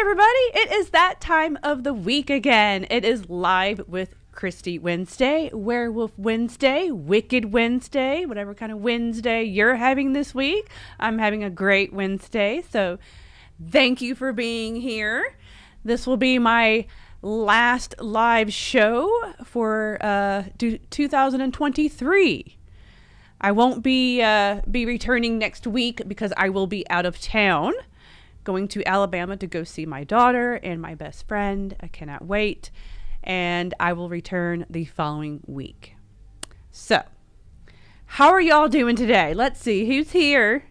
everybody, it is that time of the week again. It is Live with Kristy Wednesday, Werewolf Wednesday, Wicked Wednesday, whatever kind of Wednesday you're having this week. I'm having a great Wednesday, so thank you for being here. This will be my last live show for 2023. I won't be returning next week because I will be out of town, going to Alabama to go see my daughter and my best friend. I cannot wait. And I will return the following week. So, how are y'all doing today? Let's see who's here.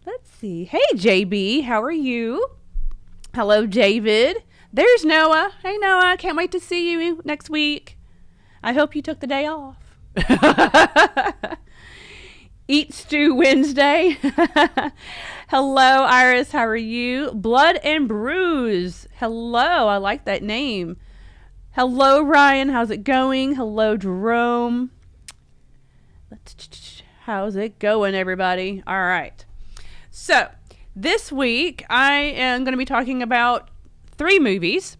Let's see. Hey, JB, how are you? Hello, David. There's Noah. Hey, Noah. Can't wait to see you next week. I hope you took the day off. Eat Stew Wednesday. Hello, Iris. How are you? Blood and Bruise. Hello. I like that name. Hello, Ryan. How's it going? Hello, Jerome. How's it going, everybody? All right. So, this week, I am going to be talking about 3 movies.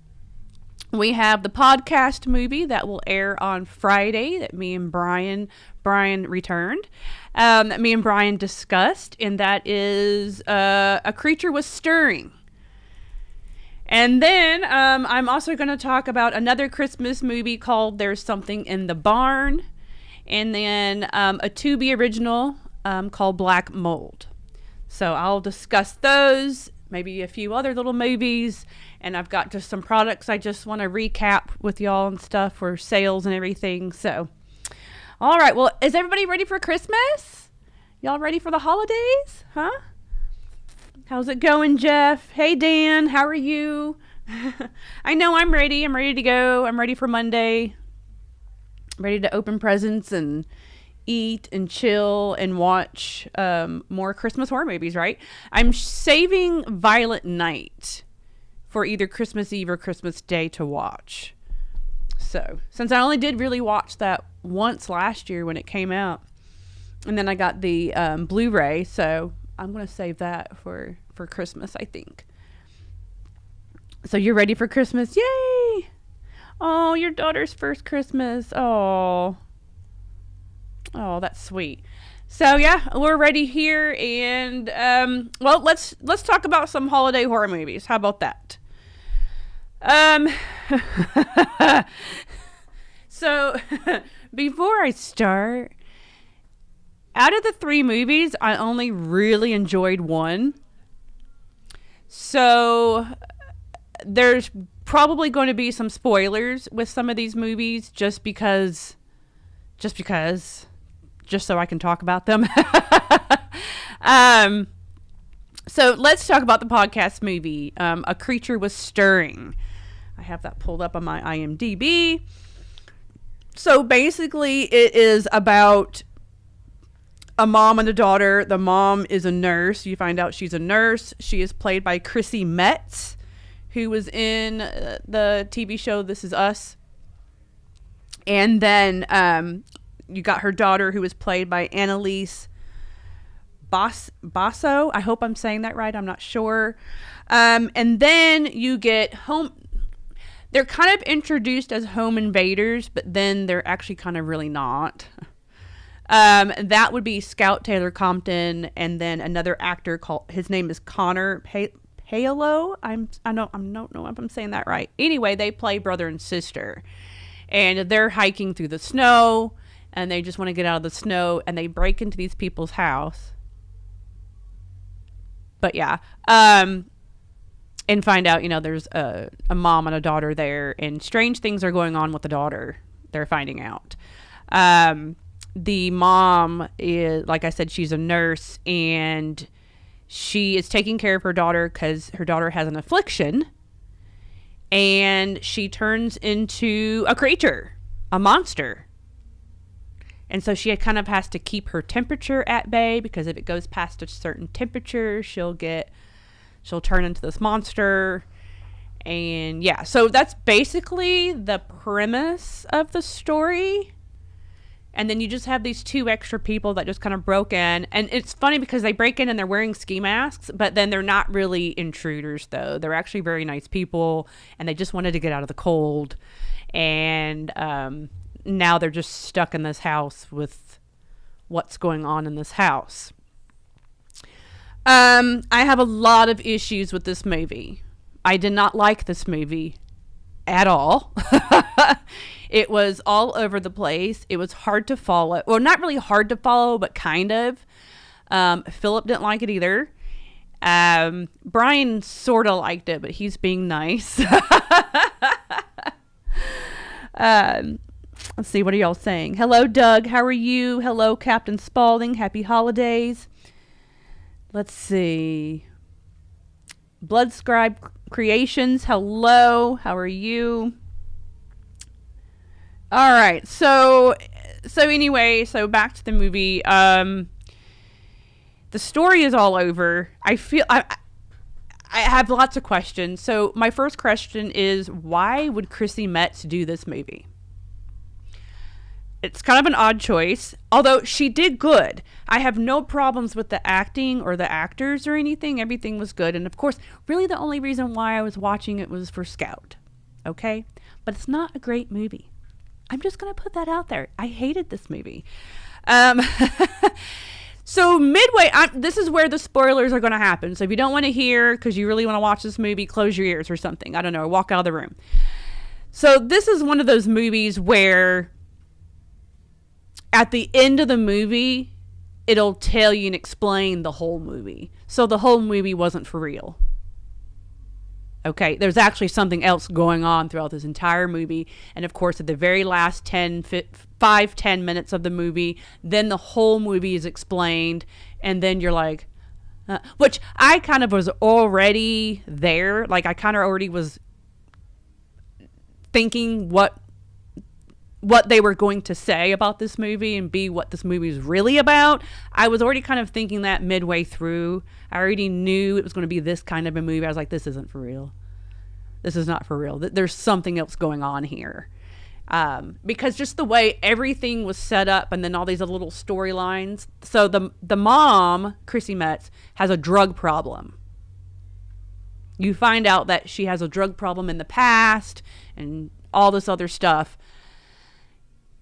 We have the podcast movie that will air on Friday that me and Brian returned, that me and Brian discussed, and that is A Creature Was Stirring. And then I'm also going to talk about another Christmas movie called There's Something in the Barn, and then a Tubi original called Black Mold. So I'll discuss those, maybe a few other little movies, and I've got just some products I just want to recap with y'all and stuff for sales and everything. So, all right. Well, is everybody ready for Christmas? Y'all ready for the holidays? Huh? How's it going, Jeff? Hey, Dan. How are you? I know I'm ready. I'm ready to go. I'm ready for Monday. I'm ready to open presents and eat and chill and watch more Christmas horror movies, right? I'm saving Violent Night for either Christmas Eve or Christmas Day to watch. So, since I only did really watch that once last year when it came out, and then I got the Blu-ray, so I'm going to save that for Christmas, I think. So, you're ready for Christmas? Yay! Oh, your daughter's first Christmas. Oh, that's sweet. So yeah, we're ready here, and well, let's talk about some holiday horror movies. How about that? So before I start, out of the 3 movies, I only really enjoyed one. So there's probably going to be some spoilers with some of these movies, just so I can talk about them. So let's talk about the podcast movie, A Creature Was Stirring. I have that pulled up on my IMDb. So basically it is about a mom and a daughter. The mom is a nurse. You find out she's a nurse. She is played by Chrissy Metz, who was in the TV show This Is Us. And then you got her daughter, who was played by Annalise Basso. I hope I'm saying that right. I'm not sure. And then you get home. They're kind of introduced as home invaders, but then they're actually kind of really not. That would be Scout Taylor Compton, and then another actor his name is Connor Paolo. I don't know if I'm saying that right. Anyway, they play brother and sister, and they're hiking through the snow, and they just want to get out of the snow, and they break into these people's house. But yeah, and find out, there's a mom and a daughter there, and strange things are going on with the daughter. They're finding out. The mom is, like I said, she's a nurse, and she is taking care of her daughter because her daughter has an affliction, and she turns into a creature, a monster. And so she kind of has to keep her temperature at bay, because if it goes past a certain temperature, she'll turn into this monster. And yeah, so that's basically the premise of the story. And then you just have these two extra people that just kind of broke in. And it's funny because they break in and they're wearing ski masks, but then they're not really intruders, though. They're actually very nice people, and they just wanted to get out of the cold. And now they're just stuck in this house with what's going on in this house. I have a lot of issues with this movie. I did not like this movie at all. It was all over the place. It was hard to follow. Well, not really hard to follow, but kind of. Philip didn't like it either. Brian sort of liked it, but he's being nice. Let's see, what are y'all saying? Hello, Doug. How are you? Hello, Captain Spaulding. Happy holidays. Let's see. Blood Scribe Creations. Hello. How are you? All right. So anyway, so back to the movie. The story is all over. I have lots of questions. So my first question is, why would Kristy Metz do this movie? It's kind of an odd choice, although she did good. I have no problems with the acting or the actors or anything. Everything was good. And of course, really the only reason why I was watching it was for Scout. Okay? But it's not a great movie. I'm just going to put that out there. I hated this movie. So midway, this is where the spoilers are going to happen. So if you don't want to hear because you really want to watch this movie, close your ears or something. I don't know. Walk out of the room. So this is one of those movies where at the end of the movie, it'll tell you and explain the whole movie. So the whole movie wasn't for real. Okay, there's actually something else going on throughout this entire movie. And of course, at the very last 10 minutes of the movie, then the whole movie is explained. And then you're like, which I kind of was already there. Like, I kind of already was thinking what they were going to say about this movie and what this movie is really about. I was already kind of thinking that midway through. I already knew it was going to be this kind of a movie. I was like, this isn't for real. This is not for real. There's something else going on here. Because just the way everything was set up and then all these little storylines. So the mom, Kristy Metz, has a drug problem. You find out that she has a drug problem in the past and all this other stuff.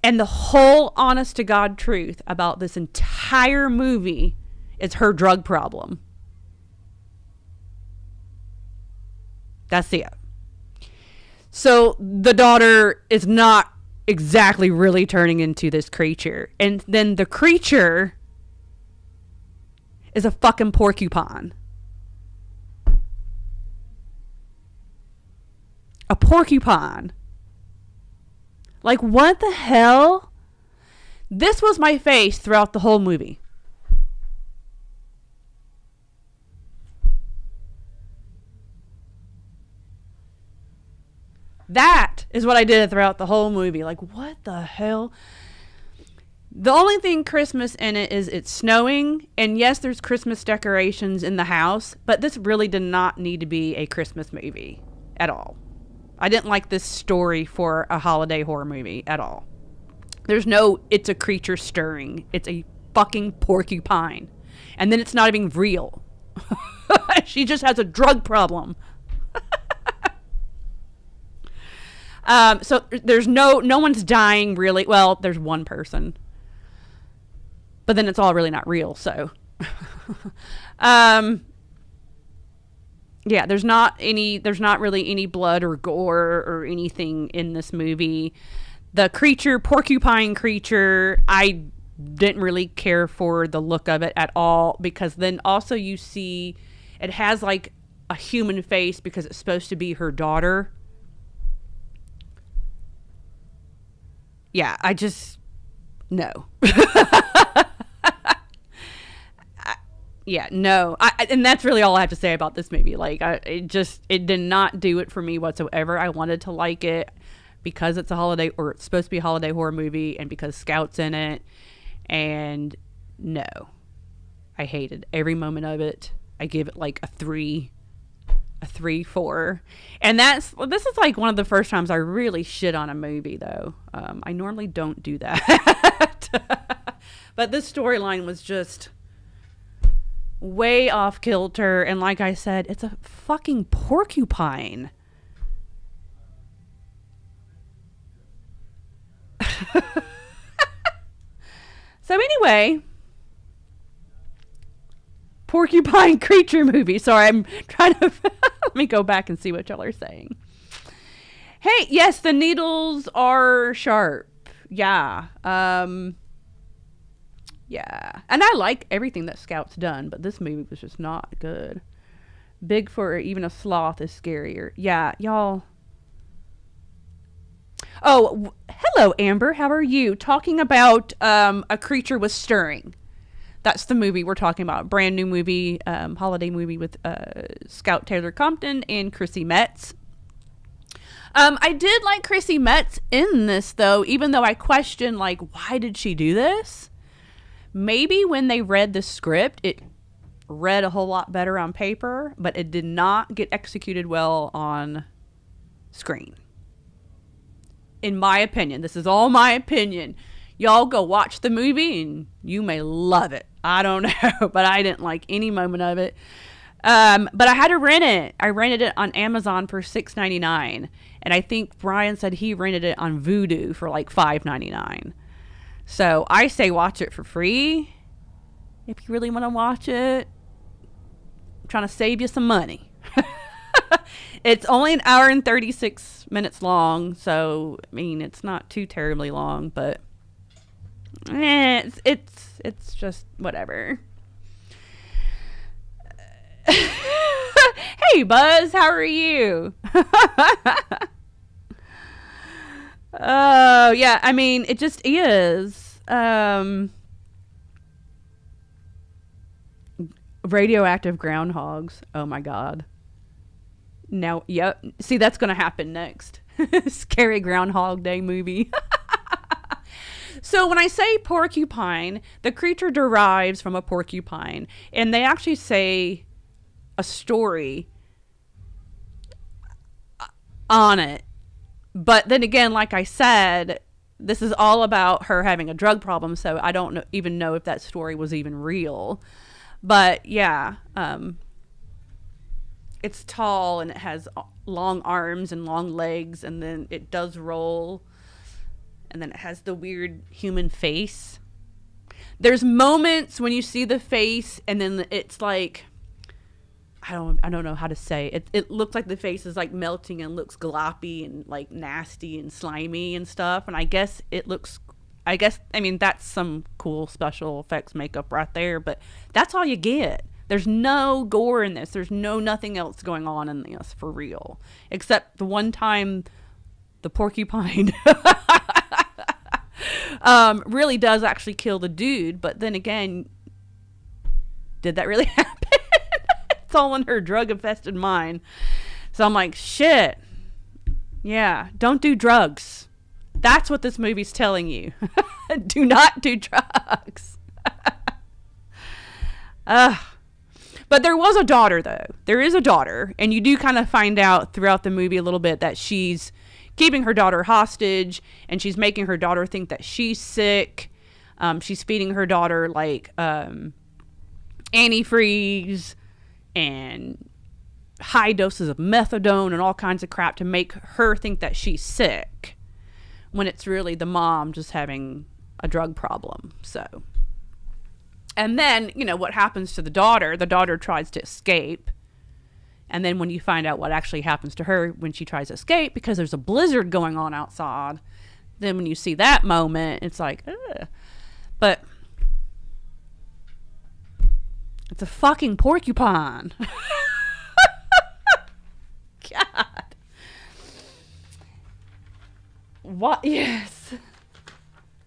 And the whole honest to God truth about this entire movie is her drug problem. That's it. So the daughter is not exactly really turning into this creature. And then the creature is a fucking porcupine. A porcupine. Like, what the hell? This was my face throughout the whole movie. That is what I did throughout the whole movie. Like, what the hell? The only thing Christmas in it is it's snowing. And yes, there's Christmas decorations in the house. But this really did not need to be a Christmas movie at all. I didn't like this story for a holiday horror movie at all. There's no, it's a creature stirring. It's a fucking porcupine. And then it's not even real. She just has a drug problem. So there's no one's dying really. Well, there's one person. But then it's all really not real, so. Yeah, there's not really any blood or gore or anything in this movie. The creature, porcupine creature, I didn't really care for the look of it at all, because then also you see it has like a human face because it's supposed to be her daughter. Yeah, I just, no. Yeah, no. And that's really all I have to say about this movie. Like, it did not do it for me whatsoever. I wanted to like it because it's a holiday, or it's supposed to be a holiday horror movie, and because Scout's in it. And no, I hated every moment of it. I give it like a 3, 4. And this is like one of the first times I really shit on a movie, though. I normally don't do that. But this storyline was just way off kilter. And like I said, it's a fucking porcupine. So anyway, porcupine creature movie. Sorry, I'm trying to let me go back and see what y'all are saying. Hey, yes, the needles are sharp. Yeah. Yeah. And I like everything that Scout's done, but this movie was just not good. Big for even a sloth is scarier. Yeah, y'all. Oh, hello, Amber. How are you? Talking about A Creature Was Stirring. That's the movie we're talking about. Brand new movie, holiday movie with Scout Taylor Compton and Chrissy Metz. I did like Chrissy Metz in this, though, even though I questioned, like, why did she do this? Maybe when they read the script, it read a whole lot better on paper, but it did not get executed well on screen. In my opinion. This is all my opinion. Y'all go watch the movie and you may love it. I don't know, but I didn't like any moment of it. But I had to rent it. I rented it on Amazon for $6.99. And I think Brian said he rented it on Vudu for like $5.99. So I say watch it for free. If you really want to watch it. I'm trying to save you some money. It's only an hour and 36 minutes long. So, I mean, it's not too terribly long, but it's just whatever. Hey, Buzz, how are you? Oh, yeah, I mean, it just is. Radioactive groundhogs. Oh, my God. Now, yep. See, that's going to happen next. Scary Groundhog Day movie. So when I say porcupine, the creature derives from a porcupine. And they actually say a story on it. But then again, like I said, this is all about her having a drug problem. So I don't even know if that story was even real. But yeah, it's tall and it has long arms and long legs, and then it does roll, and then it has the weird human face. There's moments when you see the face and then it's like, I don't know how to say it. It looks like the face is like melting and looks gloppy and like nasty and slimy and stuff. And I mean, that's some cool special effects makeup right there, but that's all you get. There's no gore in this. There's nothing else going on in this for real. Except the one time the porcupine really does actually kill the dude. But then again, did that really happen? It's all in her drug-infested mind. So I'm like, shit. Yeah, don't do drugs. That's what this movie's telling you. Do not do drugs. But there was a daughter, though. There is a daughter. And you do kind of find out throughout the movie a little bit that she's keeping her daughter hostage. And she's making her daughter think that she's sick. She's feeding her daughter, like, antifreeze and high doses of methadone and all kinds of crap to make her think that she's sick. When it's really the mom just having a drug problem. So... And then, you know, what happens to the daughter tries to escape. And then when you find out what actually happens to her when she tries to escape, because there's a blizzard going on outside, then when you see that moment, it's like, ugh. But it's a fucking porcupine. God. What? Yes.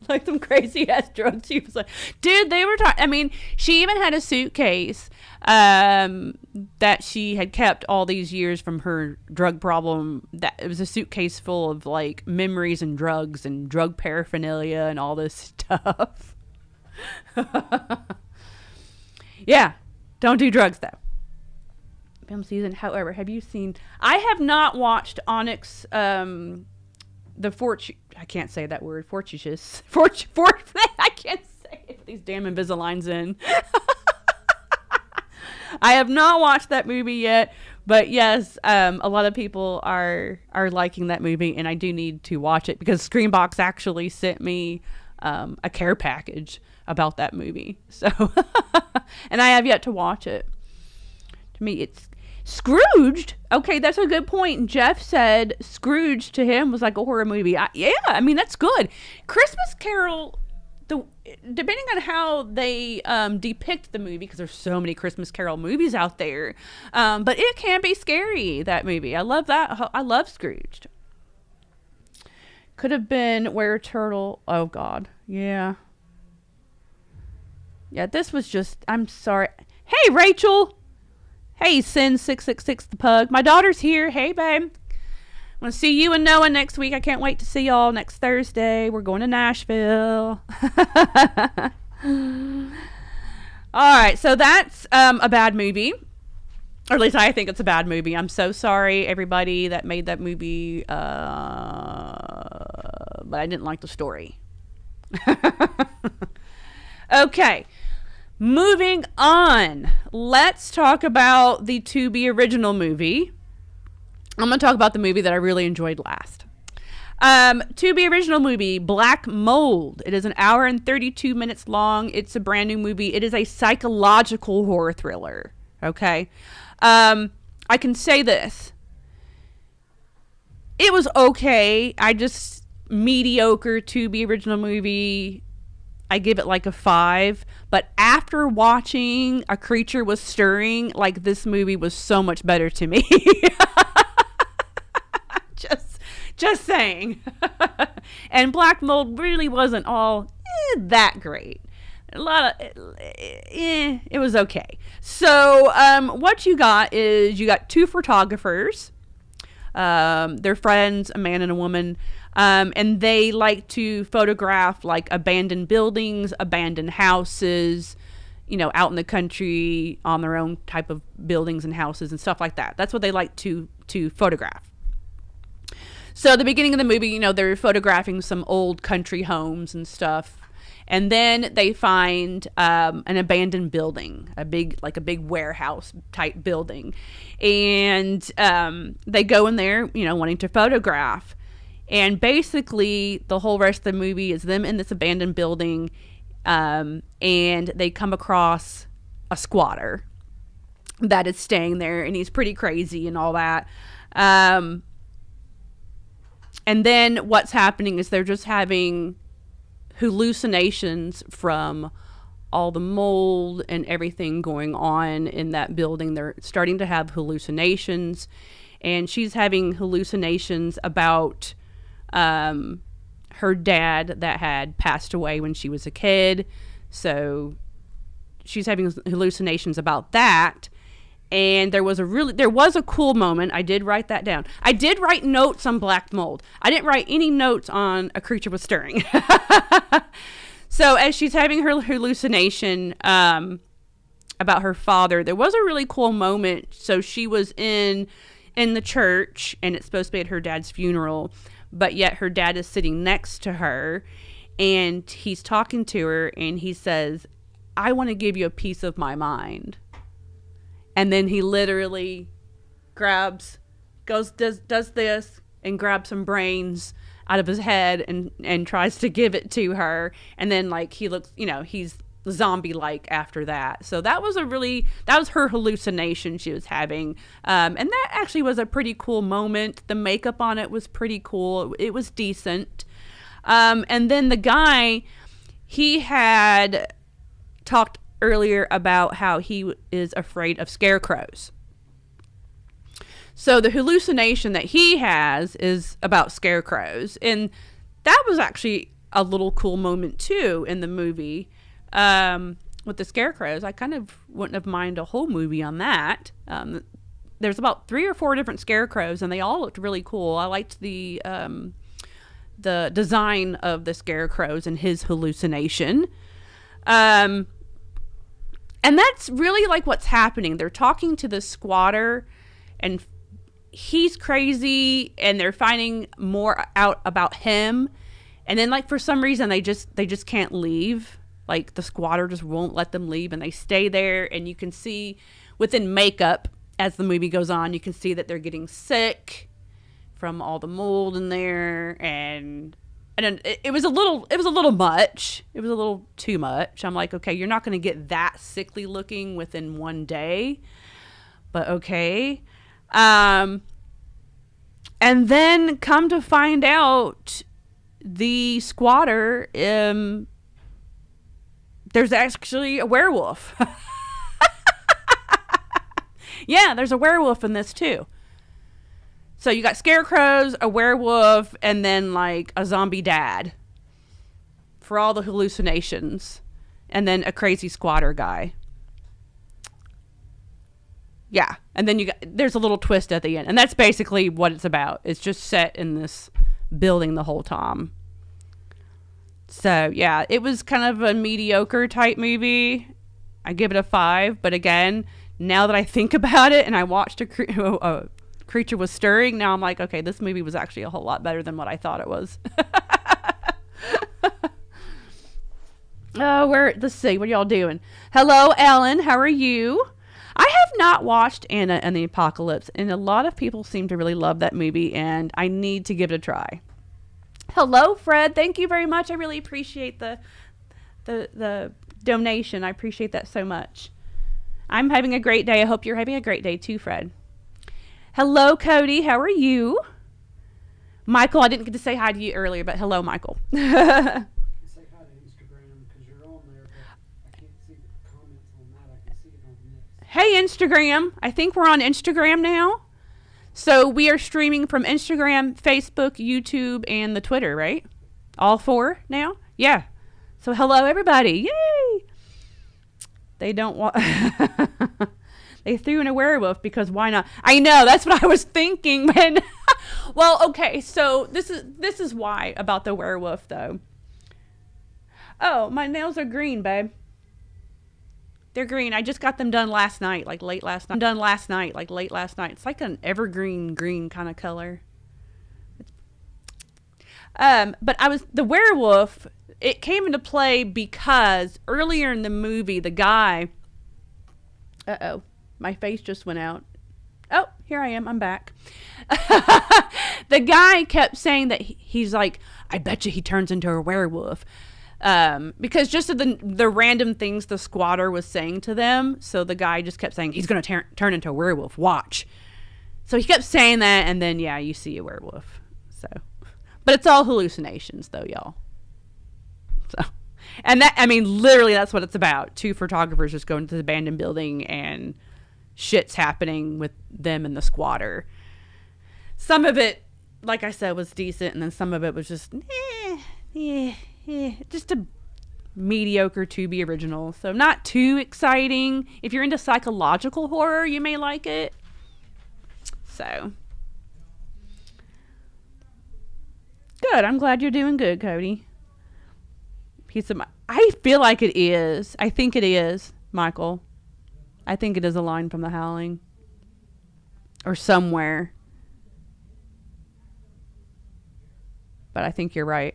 Like some crazy ass drugs. She was like, dude, they were talking. I mean, she even had a suitcase that she had kept all these years from her drug problem. That it was a suitcase full of like memories and drugs and drug paraphernalia and all this stuff. Yeah, don't do drugs though. Film season. However, have you seen? I have not watched Onyx I can't say that word. Fortuitous. I can't say it. These damn Invisaligns in. I have not watched that movie yet, but yes, a lot of people are liking that movie, and I do need to watch it because Screenbox actually sent me a care package about that movie. So, and I have yet to watch it. To me, it's Scrooged. Okay, that's a good point. Jeff said Scrooge to him was like a horror movie. I mean, that's good. Christmas Carol, depending on how they depict the movie, because there's so many Christmas Carol movies out there, but it can be scary, that movie. I love that. I love Scrooged. Could have been Where Turtle. Oh, God. Yeah. Yeah, this was just, I'm sorry. Hey, Rachel. Hey, Sin666 the pug. My daughter's here. Hey, babe. I'm going to see you and Noah next week. I can't wait to see y'all next Thursday. We're going to Nashville. All right, so that's a bad movie. Or at least I think it's a bad movie. I'm so sorry, everybody that made that movie. But I didn't like the story. Okay. Moving on, let's talk about the To-Be original movie. I'm going to talk about the movie that I really enjoyed last. To-Be original movie, Black Mold. It is an hour and 32 minutes long. It's a brand new movie. It is a psychological horror thriller. Okay. I can say this. It was okay. Mediocre To-Be original movie. I give it like a 5, but after watching A Creature Was Stirring, like, this movie was so much better to me. just saying. And Black Mold really wasn't all that great. It was okay. So what you got is you got 2 photographers. They're friends, a man and a woman. And they like to photograph like abandoned buildings, abandoned houses, out in the country on their own type of buildings and houses and stuff like that. That's what they like to photograph. So at the beginning of the movie, they're photographing some old country homes and stuff. And then they find an abandoned building, a big warehouse type building. And they go in there, wanting to photograph. And basically, the whole rest of the movie is them in this abandoned building, and they come across a squatter that is staying there, and he's pretty crazy and all that. And then what's happening is they're just having hallucinations from all the mold and everything going on in that building. They're starting to have hallucinations, and she's having hallucinations about her dad that had passed away when she was a kid. So she's having hallucinations about that. And there was a cool moment. I did write that down. I did write notes on Black Mold. I didn't write any notes on A Creature Was Stirring. So as she's having her hallucination about her father, there was a really cool moment. So she was in the church, and it's supposed to be at her dad's funeral, but yet her dad is sitting next to her, and he's talking to her, and he says, "I want to give you a piece of my mind." And then he literally does this and grabs some brains out of his head and tries to give it to her. And then he looks, he's zombie-like after that. So that was her hallucination she was having. And that actually was a pretty cool moment. The makeup on it was pretty cool. It was decent. And then the guy, he had talked earlier about how he is afraid of scarecrows. So the hallucination that he has is about scarecrows. And that was actually a little cool moment too in the movie. With the scarecrows, I kind of wouldn't have minded a whole movie on that. There's about 3 or 4 different scarecrows, and they all looked really cool. I liked the design of the scarecrows and his hallucination. And that's really what's happening. They're talking to the squatter, and he's crazy and they're finding more out about him. And then like for some reason they just can't leave. Like the squatter just won't let them leave and they stay there, and you can see within makeup as the movie goes on, you can see that they're getting sick from all the mold in there, and it was a little much. It was a little too much. I'm like, okay, you're not going to get that sickly looking within one day, but okay. And then come to find out, the squatter, there's actually a werewolf. Yeah, there's a werewolf in this too. So you got scarecrows, a werewolf, and then like a zombie dad for all the hallucinations, and then a crazy squatter guy. Yeah, and then there's a little twist at the end, and that's basically what it's about. It's just set in this building the whole time. So yeah, it was kind of a mediocre type movie. I give it a 5, but again, now that I think about it and I watched a creature was stirring, now I'm like, okay, this movie was actually a whole lot better than what I thought it was. Let's see, what are y'all doing? Hello, Ellen, how are you? I have not watched Anna and the Apocalypse, and a lot of people seem to really love that movie, and I need to give it a try. Hello, Fred. Thank you very much. I really appreciate the donation. I appreciate that so much. I'm having a great day. I hope you're having a great day too, Fred. Hello, Cody. How are you? Michael, I didn't get to say hi to you earlier, but hello, Michael. Say hi to Instagram because you're on there, but I can't see the comments on that. I can see it on this. Hey, Instagram. I think we're on Instagram now. So we are streaming from Instagram, Facebook, YouTube, and the Twitter, right? All 4 now? Yeah. So hello, everybody. Yay! They don't want... They threw in a werewolf because why not? I know, that's what I was thinking when... Well, okay, so this is why about the werewolf, though. Oh, my nails are green, babe. They're green. I just got them done last night, like late last night. It's like an evergreen green kind of color. But the werewolf, it came into play because earlier in the movie, the guy, my face just went out. Oh, here I am. I'm back. The guy kept saying that he's like, I bet you he turns into a werewolf. Because just of the random things the squatter was saying to them. So the guy just kept saying, he's going to turn into a werewolf. Watch. So he kept saying that. And then, yeah, you see a werewolf. So, but it's all hallucinations though, y'all. So, and that, I mean, literally that's what it's about. 2 photographers just going to the abandoned building and shit's happening with them and the squatter. Some of it, like I said, was decent. And then some of it was just, just a mediocre to be original. So not too exciting. If you're into psychological horror, you may like it. So good. I'm glad you're doing good, Cody. I feel like it is. I think it is, Michael. I think it is a line from The Howling. Or somewhere. But I think you're right.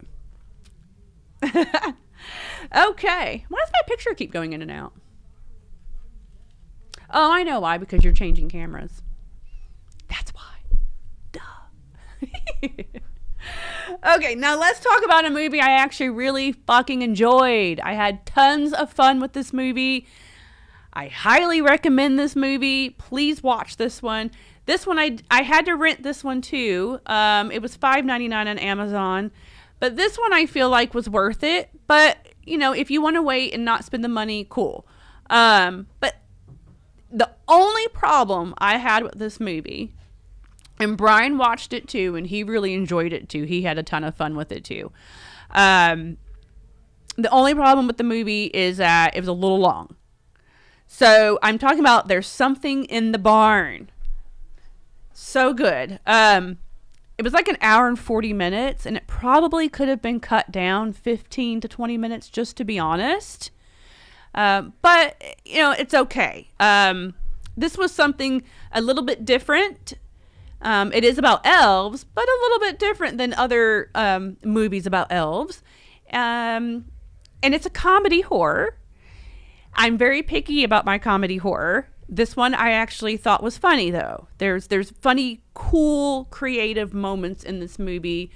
Okay. Why does my picture keep going in and out? Oh, I know why. Because you're changing cameras. That's why. Duh. Okay, now let's talk about a movie I actually really fucking enjoyed. I had tons of fun with this movie. I highly recommend this movie. Please watch this one. This one, I had to rent this one too. It was $5.99 on Amazon. But this one I feel like was worth it. But, you know, if you want to wait and not spend the money, cool. But the only problem I had with this movie, and Brian watched it too, and he really enjoyed it too. He had a ton of fun with it too. The only problem with the movie is that it was a little long. So I'm talking about There's Something in the Barn. So good. It was like an hour and 40 minutes, and it probably could have been cut down 15 to 20 minutes, just to be honest. But, you know, it's okay. This was something a little bit different. It is about elves, but a little bit different than other movies about elves. And it's a comedy horror. I'm very picky about my comedy horror. This one I actually thought was funny, though. There's funny, cool, creative moments in this movie.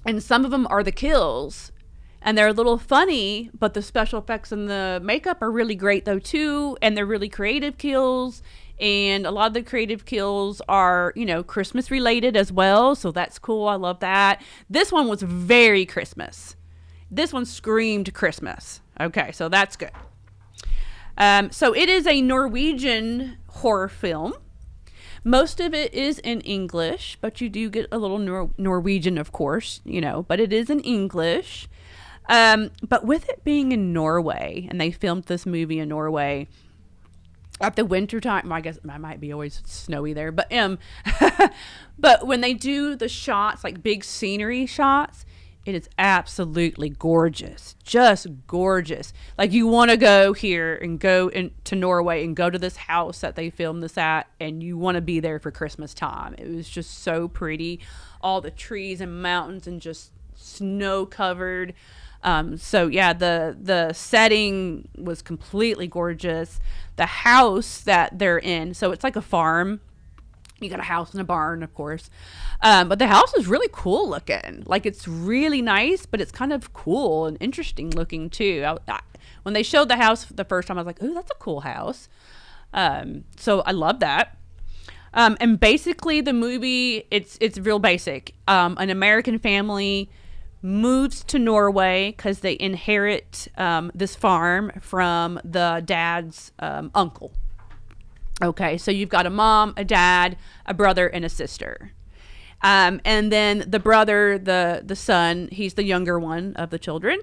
And some of them are the kills. And they're a little funny, but the special effects and the makeup are really great, though, too. And they're really creative kills. And a lot of the creative kills are, Christmas related as well. So that's cool. I love that. This one was very Christmas. This one screamed Christmas. Okay, so that's good. So it is a Norwegian horror film. Most of it is in English, but you do get a little Norwegian, of course, but it is in English. But with it being in Norway, and they filmed this movie in Norway at the winter time, I guess it might be always snowy there, but but when they do the shots, like big scenery shots, it is absolutely gorgeous, just gorgeous. Like you want to go here and go to Norway and go to this house that they filmed this at, and you want to be there for Christmas time. It was just so pretty, all the trees and mountains and just snow covered. So yeah, the setting was completely gorgeous. The house that they're in, so it's like a farm. You got a house and a barn, of course. But the house is really cool looking. Like it's really nice, but it's kind of cool and interesting looking too. When they showed the house the first time, I was like, "Ooh, that's a cool house." So I love that. And basically the movie, it's real basic. An American family moves to Norway because they inherit this farm from the dad's uncle. Okay, so you've got a mom, a dad, a brother, and a sister. And then the brother, the son, he's the younger one of the children.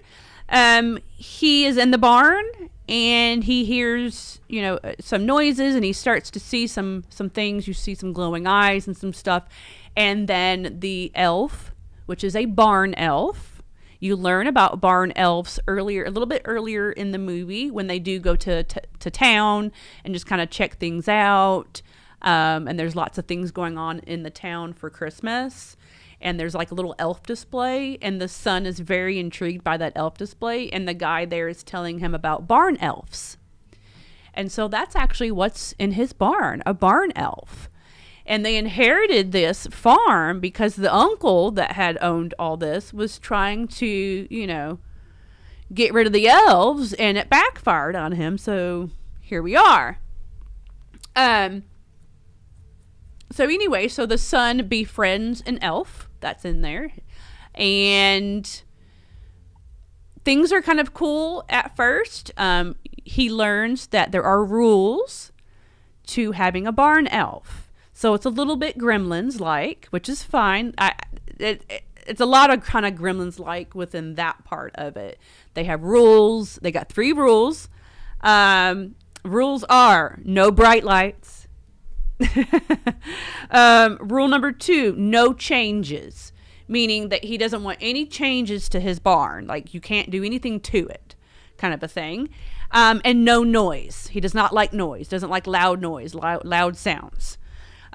He is in the barn and he hears, some noises, and he starts to see some things. You see some glowing eyes and some stuff. And then the elf, which is a barn elf. You learn about barn elves a little bit earlier in the movie when they do go to town and just kind of check things out. And there's lots of things going on in the town for Christmas. And there's like a little elf display, and the son is very intrigued by that elf display. And the guy there is telling him about barn elves. And so that's actually what's in his barn, a barn elf. And they inherited this farm because the uncle that had owned all this was trying to, get rid of the elves, and it backfired on him. So here we are. So anyway, so the son befriends an elf that's in there, and things are kind of cool at first. He learns that there are rules to having a barn elf. So it's a little bit Gremlins-like, which is fine. It's a lot of kind of Gremlins-like within that part of it. They have rules. They got 3 rules. Rules are no bright lights. Rule number 2, no changes. Meaning that he doesn't want any changes to his barn. Like you can't do anything to it, kind of a thing. And no noise. He does not like noise. Doesn't like loud noise, loud sounds.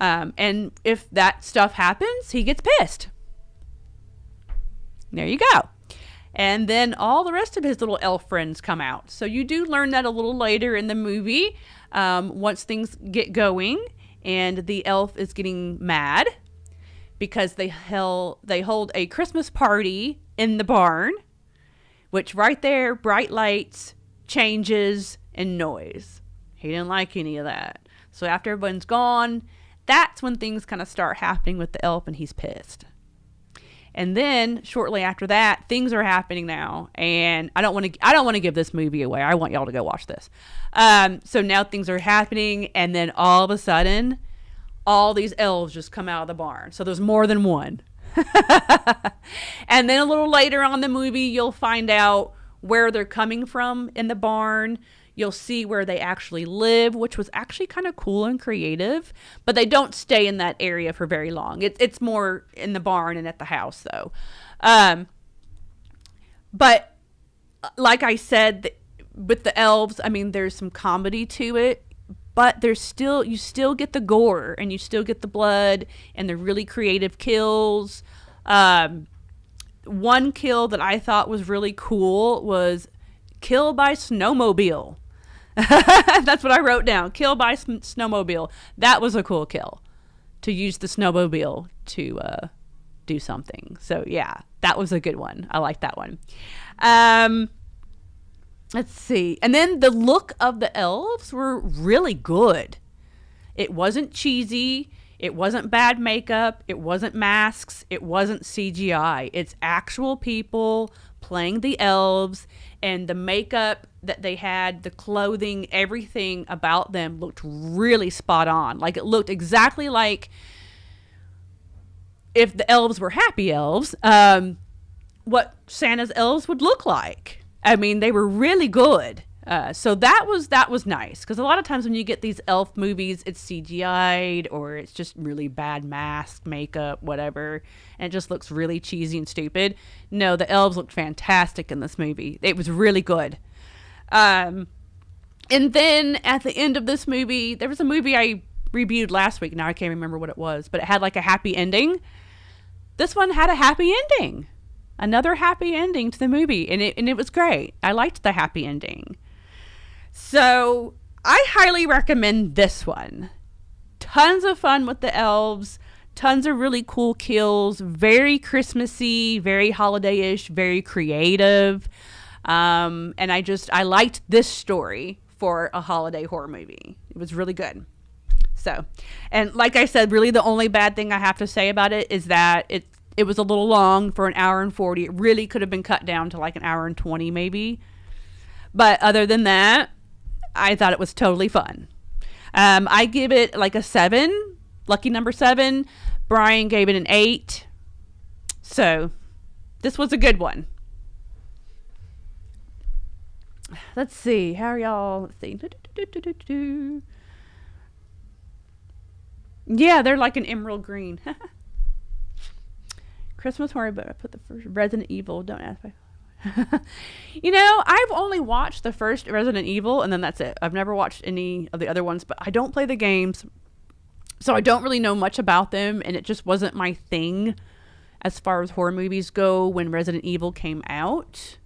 And if that stuff happens, he gets pissed. There you go. And then all the rest of his little elf friends come out. So you do learn that a little later in the movie, once things get going, and the elf is getting mad because they hold a Christmas party in the barn, which right there, bright lights, changes, and noise. He didn't like any of that. So after everyone's gone, that's when things kind of start happening with the elf, and he's pissed. And then shortly after that, things are happening now, and I don't want to give this movie away. I want y'all to go watch this. So now things are happening, and then all of a sudden, all these elves just come out of the barn. So there's more than one. And then a little later on in the movie, you'll find out where they're coming from in the barn. You'll see where they actually live, which was actually kind of cool and creative. But they don't stay in that area for very long. It's more in the barn and at the house, though. But like I said, with the elves, I mean, there's some comedy to it. but you still get the gore and you still get the blood and the really creative kills. One kill that I thought was really cool was kill by snowmobile. That's what I wrote down. Kill by snowmobile. That was a cool kill, to use the snowmobile to do something. So yeah, that was a good one. I like that one. Let's see. And then the look of the elves were really good. It wasn't cheesy. It wasn't bad makeup. It wasn't masks. It wasn't CGI. It's actual people playing the elves, and the makeup that they had, the clothing, everything about them looked really spot on. Like, it looked exactly like if the elves were happy elves, what Santa's elves would look like. I mean, they were really good. So that was nice, because a lot of times when you get these elf movies, it's CGI'd or it's just really bad mask, makeup, whatever, and it just looks really cheesy and stupid. No, the elves looked fantastic in this movie. It was really good. And then at the end of this movie, there was a movie I reviewed last week. Now I can't remember what it was, but it had like a happy ending. This one had a happy ending. Another happy ending to the movie, and it was great. I liked the happy ending. So I highly recommend this one. Tons of fun with the elves, tons of really cool kills, very Christmassy, very holiday-ish, very creative. And I liked this story for a holiday horror movie. It was really good. So, and like I said, really the only bad thing I have to say about it is that it was a little long for an hour and 40. It really could have been cut down to like an hour and 20 maybe. But other than that, I thought it was totally fun. I give it like a 7, lucky number 7. Brian gave it an 8. So this was a good one. Let's see. How are y'all? Let's see. Yeah, they're like an emerald green. Christmas horror, but I put the first Resident Evil. Don't ask me. You know, I've only watched the first Resident Evil, and then that's it. I've never watched any of the other ones, but I don't play the games, so I don't really know much about them, and it just wasn't my thing as far as horror movies go when Resident Evil came out.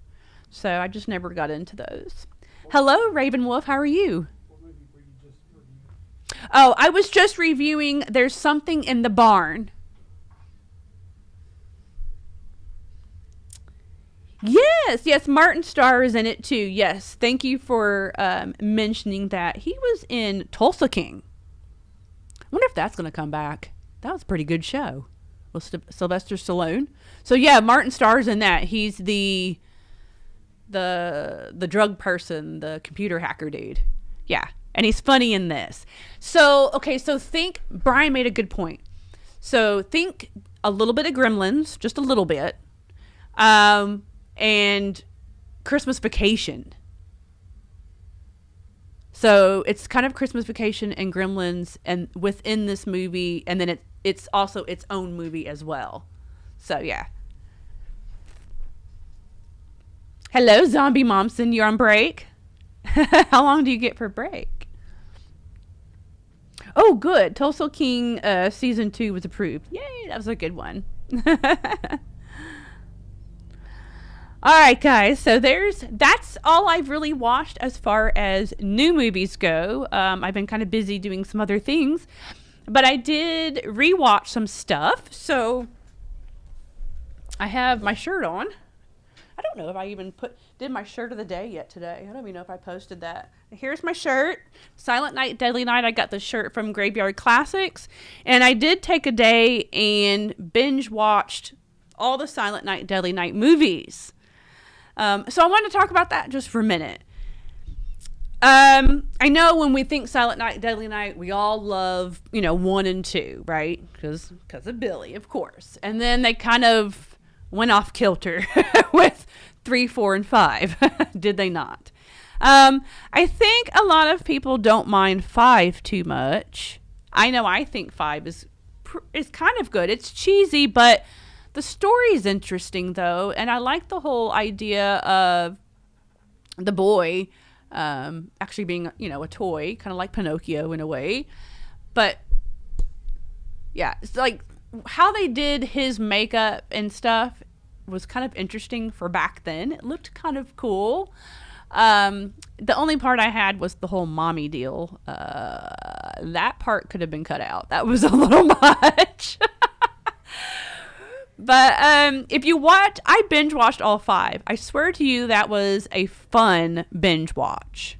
So I just never got into those. Hello, Raven Wolf. How are you? What movie were you just reviewing? Oh, I was just reviewing There's Something in the Barn. Yes, Martin Starr is in it too. Yes, thank you for mentioning that. He was in Tulsa King. I wonder if that's going to come back. That was a pretty good show with Sylvester Stallone. So yeah, Martin Starr's in that. He's the drug person, the computer hacker dude. Yeah, and he's funny in this. So okay, so think Brian made a good point. So think a little bit of Gremlins, just a little bit. And Christmas Vacation. So it's kind of Christmas Vacation and Gremlins, and within this movie, and then it's also its own movie as well. So yeah. Hello, Zombie Momsen. You're on break? How long do you get for break? Oh, good. Tulsa King season 2 was approved. Yay, that was a good one. All right, guys, so that's all I've really watched as far as new movies go. I've been kind of busy doing some other things, but I did rewatch some stuff. So I have my shirt on. I don't know if I even did my shirt of the day yet today. I don't even know if I posted that. Here's my shirt. Silent Night, Deadly Night. I got the shirt from Graveyard Classics, and I did take a day and binge watched all the Silent Night, Deadly Night movies. So I want to talk about that just for a minute. I know when we think Silent Night, Deadly Night, we all love, 1 and 2, right? Because of Billy, of course. And then they kind of went off kilter with 3, 4, and 5. Did they not? I think a lot of people don't mind 5 too much. I know I think 5 is kind of good. It's cheesy, but the story is interesting, though, and I like the whole idea of the boy actually being, a toy, kind of like Pinocchio in a way. But yeah, it's like how they did his makeup and stuff was kind of interesting for back then. It looked kind of cool. The only part I had was the whole mommy deal. That part could have been cut out. That was a little much. But if you watch, I binge watched all 5. I swear to you, that was a fun binge watch.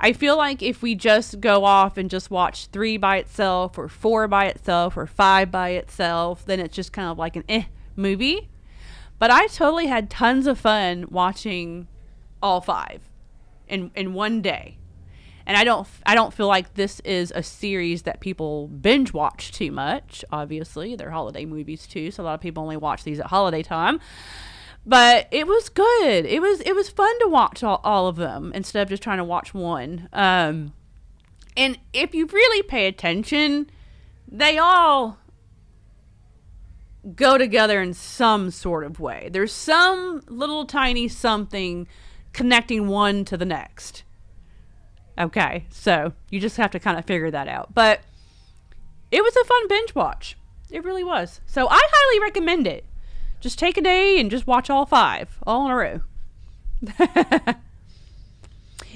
I feel like if we just go off and just watch 3 by itself, or 4 by itself, or 5 by itself, then it's just kind of like an movie. But I totally had tons of fun watching all 5 in one day. And I don't feel like this is a series that people binge watch too much. Obviously, they're holiday movies too, so a lot of people only watch these at holiday time. But it was good. It was fun to watch all of them instead of just trying to watch one. And if you really pay attention, they all go together in some sort of way. There's some little tiny something connecting one to the next. Okay, so you just have to kind of figure that out. But it was a fun binge watch. It really was. So I highly recommend it. Just take a day and just watch all 5, all in a row.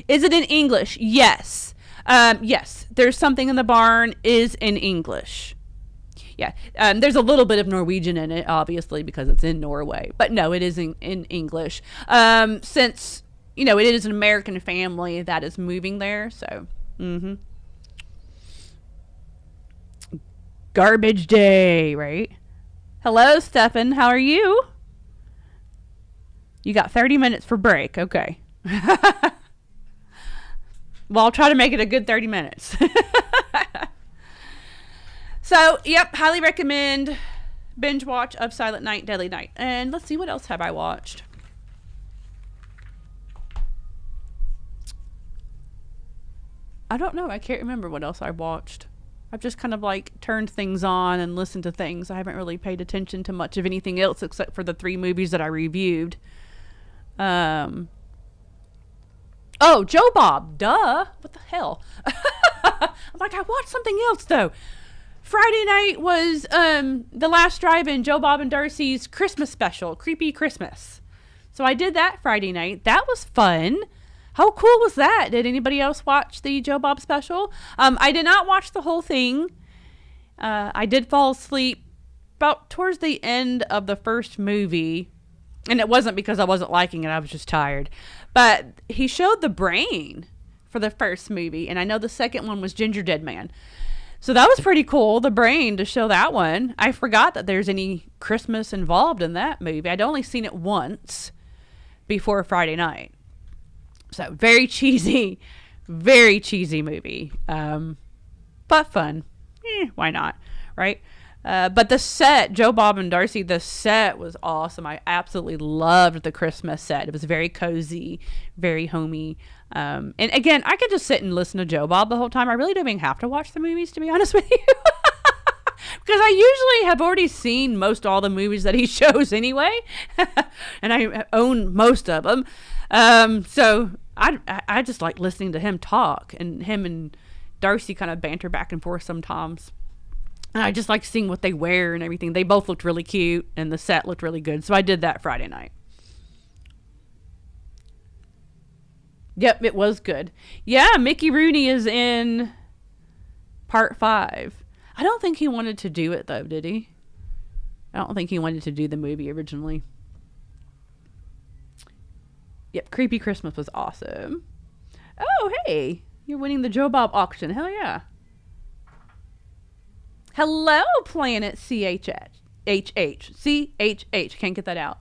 Is it in English? Yes. Yes, There's Something in the Barn is in English. Yeah, there's a little bit of Norwegian in it, obviously, because it's in Norway. But no, it is in English. Since... it is an American family that is moving there, so, Garbage day, right? Hello, Stefan, how are you? You got 30 minutes for break, okay. Well, I'll try to make it a good 30 minutes. So, yep, highly recommend binge watch of Silent Night, Deadly Night. And let's see, what else have I watched? I don't know. I can't remember what else I watched. I've just kind of like turned things on and listened to things. I haven't really paid attention to much of anything else except for the 3 movies that I reviewed. Oh, Joe Bob. Duh. What the hell? I'm like, I watched something else though. Friday night was the last drive-in, Joe Bob and Darcy's Christmas special, Creepy Christmas. So I did that Friday night. That was fun. How cool was that? Did anybody else watch the Joe Bob special? I did not watch the whole thing. I did fall asleep about towards the end of the first movie. And it wasn't because I wasn't liking it. I was just tired. But he showed the brain for the first movie. And I know the second one was Ginger Dead Man. So that was pretty cool, the brain, to show that one. I forgot that there's any Christmas involved in that movie. I'd only seen it once before Friday night. So very cheesy movie. But fun. Why not? Right? But the set, Joe Bob and Darcy, the set was awesome. I absolutely loved the Christmas set. It was very cozy, very homey. And again, I could just sit and listen to Joe Bob the whole time. I really don't even have to watch the movies, to be honest with you. Because I usually have already seen most all the movies that he shows anyway. And I own most of them. So I just like listening to him talk, and him and Darcy kind of banter back and forth sometimes. And I just like seeing what they wear and everything. They both looked really cute, and the set looked really good. So I did that Friday night. Yep, it was good. Yeah, Mickey Rooney is in part 5. I don't think he wanted to do it, though, did he? I don't think he wanted to do the movie originally. Yep, Creepy Christmas was awesome. Oh, hey, you're winning the Joe Bob auction. Hell yeah. Hello, Planet CHH. CHH. Can't get that out.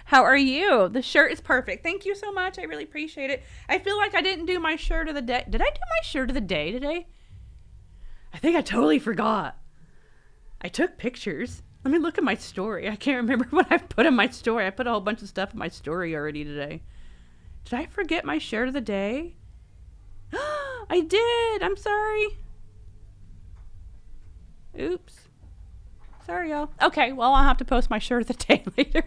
How are you? The shirt is perfect. Thank you so much. I really appreciate it. I feel like I didn't do my shirt of the day. Did I do my shirt of the day today? I think I totally forgot. I took pictures. Let me look at my story. I can't remember what I've put in my story. I put a whole bunch of stuff in my story already today. Did I forget my shirt of the day? I did. I'm sorry. Oops. Sorry, y'all. Okay, well, I'll have to post my shirt of the day later.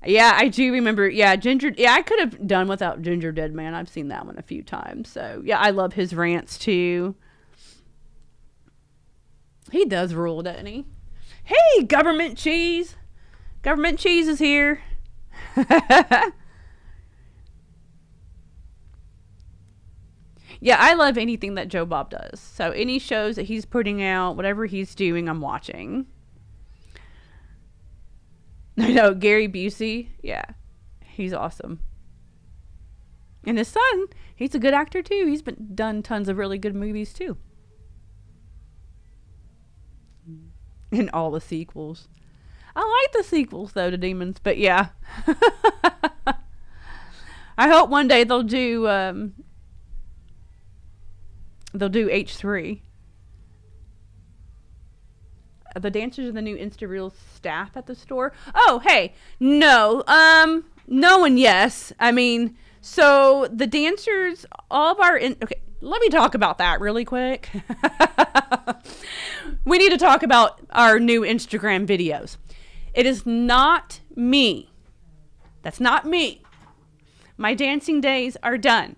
Yeah, I do remember. Yeah, Ginger. Yeah, I could have done without Ginger Dead Man. I've seen that one a few times. So, yeah, I love his rants too. He does rule, doesn't he? Hey, Government Cheese. Government Cheese is here. Yeah, I love anything that Joe Bob does. So, any shows that he's putting out, whatever he's doing, I'm watching. I know, Gary Busey. Yeah, he's awesome. And his son, he's a good actor too. He's been done tons of really good movies too. And all the sequels. I like the sequels though to Demons, but yeah. I hope one day they'll do H3. The dancers are the new Insta-Reel staff at the store. Oh, hey. No. No and yes. I mean, so the dancers, all of our... okay, let me talk about that really quick. We need to talk about our new Instagram videos. It is not me. That's not me. My dancing days are done.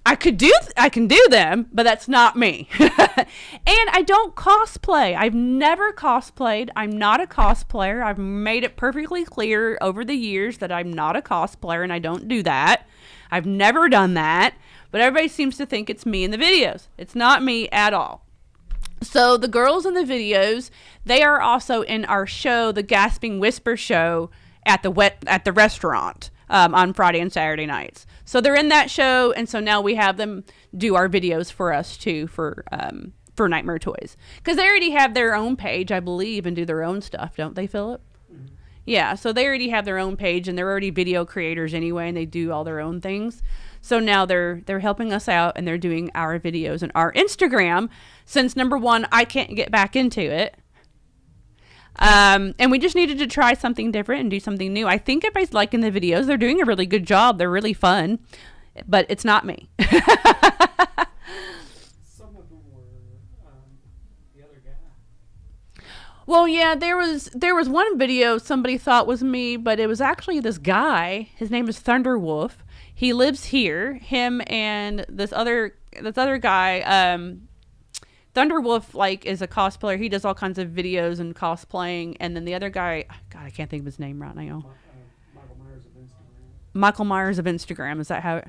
I can do them, but that's not me. And I don't cosplay. I've never cosplayed. I'm not a cosplayer. I've made it perfectly clear over the years that I'm not a cosplayer and I don't do that. I've never done that, but everybody seems to think it's me in the videos. It's not me at all. So the girls in the videos, they are also in our show, the Gasping Whisper show at the restaurant. On Friday and Saturday nights. So they're in that show, and so now we have them do our videos for us too for Nightmare Toys. Because they already have their own page, I believe, and do their own stuff, don't they, Philip? Mm-hmm. Yeah, so they already have their own page, and they're already video creators anyway, and they do all their own things. So now they're helping us out, and they're doing our videos and our Instagram, since number one, I can't get back into it. And we just needed to try something different and do something new. I think everybody's liking the videos. They're doing a really good job. They're really fun, but it's not me. Some of them were the other guy. Well, yeah, there was one video somebody thought was me, but it was actually this guy. His name is Thunderwolf. He lives here. Him and this other guy. Thunderwolf, like, is a cosplayer. He does all kinds of videos and cosplaying. And then the other guy, God, I can't think of his name right now. Michael Myers of Instagram. Michael Myers of Instagram. Is that how? I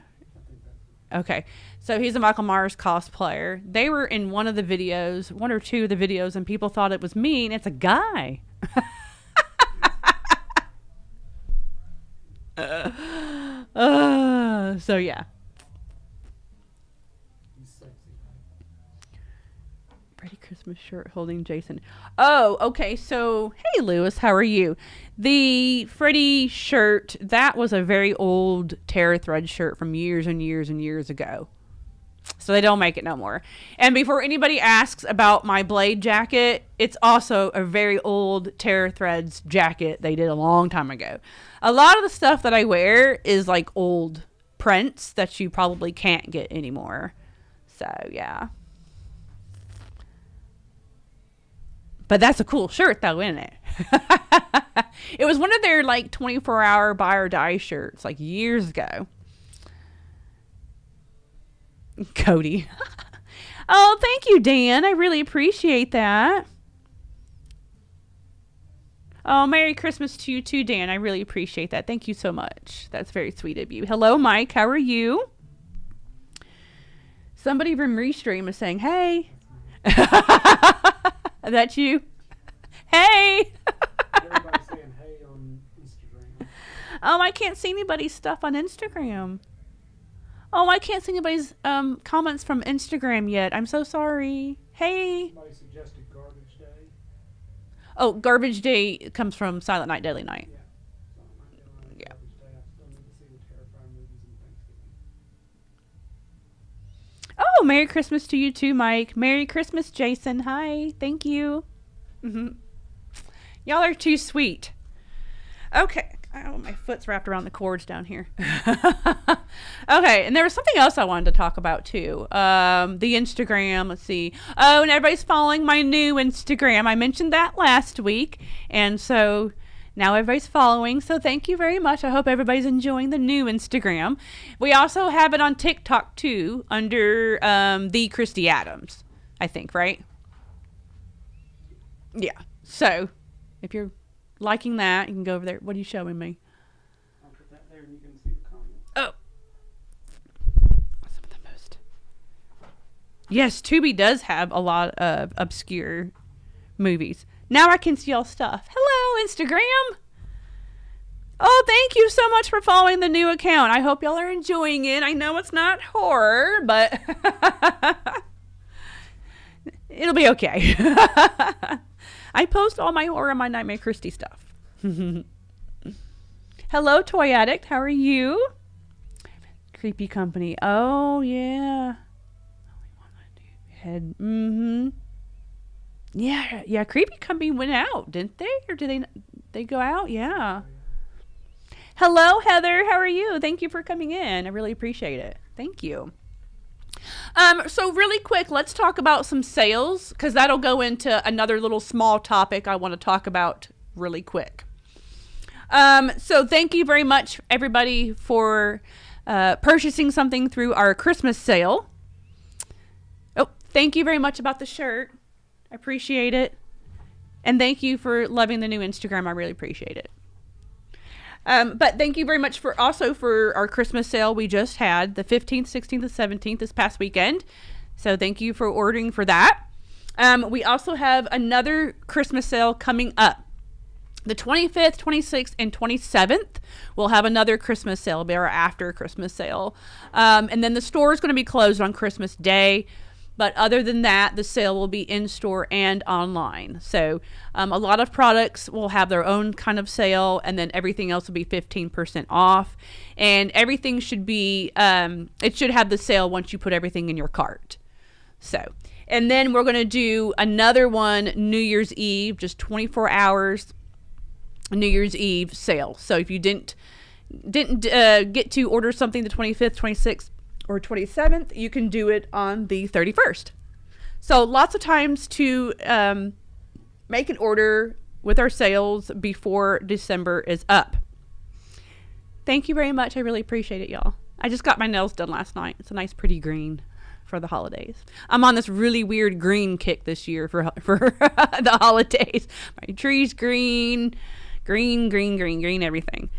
think that's Okay. So he's a Michael Myers cosplayer. They were in one of the videos, one or two of the videos, and people thought it was me, and it's a guy. So, yeah. Pretty Christmas shirt holding Jason. Oh, okay. So, hey, Lewis, how are you? The Freddy shirt, that was a very old Terror Thread shirt from years and years and years ago. So they don't make it no more. And before anybody asks about my Blade jacket, it's also a very old Terror Threads jacket they did a long time ago. A lot of the stuff that I wear is like old prints that you probably can't get anymore. So, yeah. But that's a cool shirt, though, isn't it? It was one of their, like, 24-hour buy or die shirts, like, years ago. Cody. Oh, thank you, Dan. I really appreciate that. Oh, Merry Christmas to you, too, Dan. I really appreciate that. Thank you so much. That's very sweet of you. Hello, Mike. How are you? Somebody from Restream is saying, hey. That's you? Hey! Everybody's saying hey on Instagram. I can't see anybody's stuff on Instagram. Oh, I can't see anybody's comments from Instagram yet. I'm so sorry. Hey! Somebody suggested Garbage Day. Oh, Garbage Day comes from Silent Night, Deadly Night. Yeah. Yeah. Garbage Day. I still need to see the Terrifier movies and Thanksgiving. Oh, Merry Christmas to you too, Mike. Merry Christmas, Jason. Hi. Thank you. Y'all are too sweet. Okay. Oh, my foot's wrapped around the cords down here. Okay, and there was something else I wanted to talk about too. The Instagram. Let's see. Oh, and everybody's following my new Instagram. I mentioned that last week, and so Now everybody's following, so thank you very much. I hope everybody's enjoying the new Instagram. We also have it on TikTok too, under the Kristy Adams, I think, right? Yeah. So if you're liking that, you can go over there. What are you showing me? I'll put that there and you can see the comments. Oh. Some of the most. Yes, Tubi does have a lot of obscure movies. Now I can see y'all stuff. Hello, Instagram. Oh, thank you so much for following the new account. I hope y'all are enjoying it. I know it's not horror, but it'll be okay. I post all my horror and my Nightmare Kristy stuff. Hello, Toy Addict. How are you? Creepy Company. Oh, yeah. Head. Yeah. Creepy Company went out, didn't they? Or did they go out? Yeah. Hello, Heather. How are you? Thank you for coming in. I really appreciate it. Thank you. So really quick, let's talk about some sales, because that'll go into another little small topic I want to talk about really quick. So thank you very much, everybody, for purchasing something through our Christmas sale. Oh, thank you very much about the shirt. I appreciate it. And thank you for loving the new Instagram. I really appreciate it. But thank you very much for our Christmas sale we just had, the 15th, 16th, and 17th this past weekend. So thank you for ordering for that. We also have another Christmas sale coming up. The 25th, 26th, and 27th, we'll have another Christmas sale. It'll be our after Christmas sale. And then the store is going to be closed on Christmas Day. But other than that, the sale will be in-store and online. So a lot of products will have their own kind of sale, and then everything else will be 15% off. And everything should be, it should have the sale once you put everything in your cart. So, and then we're going to do another one New Year's Eve, just 24 hours New Year's Eve sale. So if you didn't get to order something the 25th, 26th, or 27th, you can do it on the 31st. So lots of times to make an order with our sales before December is up. Thank you very much. I really appreciate it, y'all. I just got my nails done last night. It's a nice pretty green for the holidays. I'm on this really weird green kick this year for the holidays. My tree's green, everything.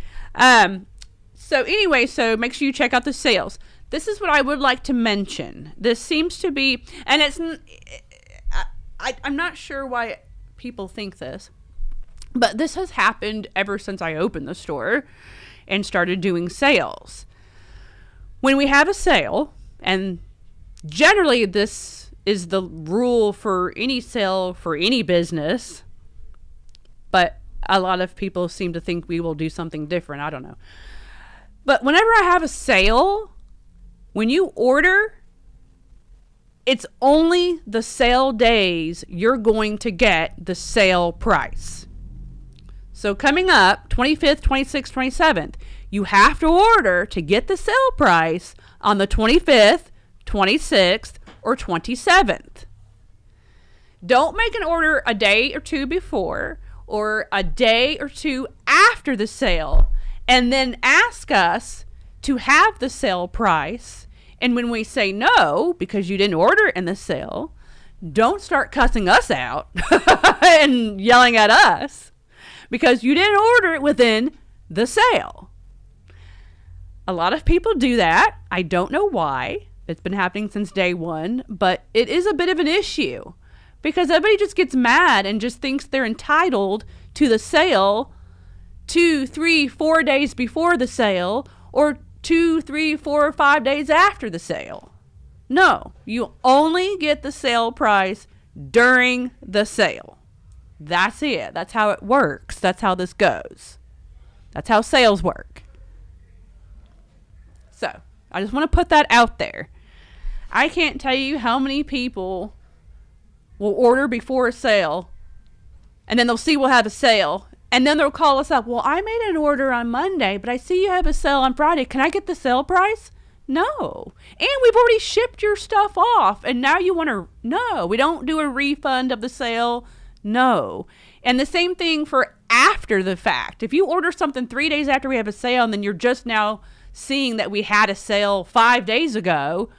So anyway, so make sure you check out the sales. This is what I would like to mention. This seems to be, and I'm not sure why people think this, but this has happened ever since I opened the store and started doing sales. When we have a sale, and generally this is the rule for any sale for any business, but a lot of people seem to think we will do something different. I don't know. But whenever I have a sale, when you order, it's only the sale days you're going to get the sale price. So coming up, 25th, 26th, 27th, you have to order to get the sale price on the 25th, 26th, or 27th. Don't make an order a day or two before or a day or two after the sale and then ask us to have the sale price. And when we say no, because you didn't order it in the sale, don't start cussing us out and yelling at us because you didn't order it within the sale. A lot of people do that. I don't know why. It's been happening since day one, but it is a bit of an issue because everybody just gets mad and just thinks they're entitled to the sale 2, 3, 4 days before the sale or 2, 3, 4, or 5 days after the sale. No, you only get the sale price during the sale. That's it. That's how it works. That's how this goes. That's how sales work. So, I just want to put that out there. I can't tell you how many people will order before a sale, and then they'll see we'll have a sale, and then they'll call us up. Well, I made an order on Monday, but I see you have a sale on Friday. Can I get the sale price? No. And we've already shipped your stuff off, and now you want to... No, we don't do a refund of the sale. No. And the same thing for after the fact. If you order something 3 days after we have a sale and then you're just now seeing that we had a sale 5 days ago,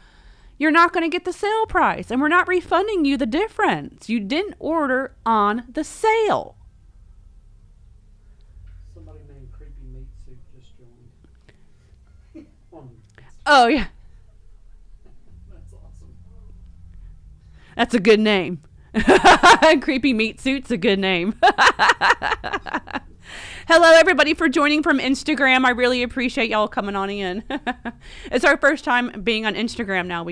you're not going to get the sale price, and we're not refunding you the difference. You didn't order on the sale. Somebody named Creepy Meat Soup just joined. Oh, yeah. That's awesome. That's a good name. Creepy Meat Suit's a good name. Hello, everybody, for joining from Instagram. I really appreciate y'all coming on in. It's our first time being on Instagram now.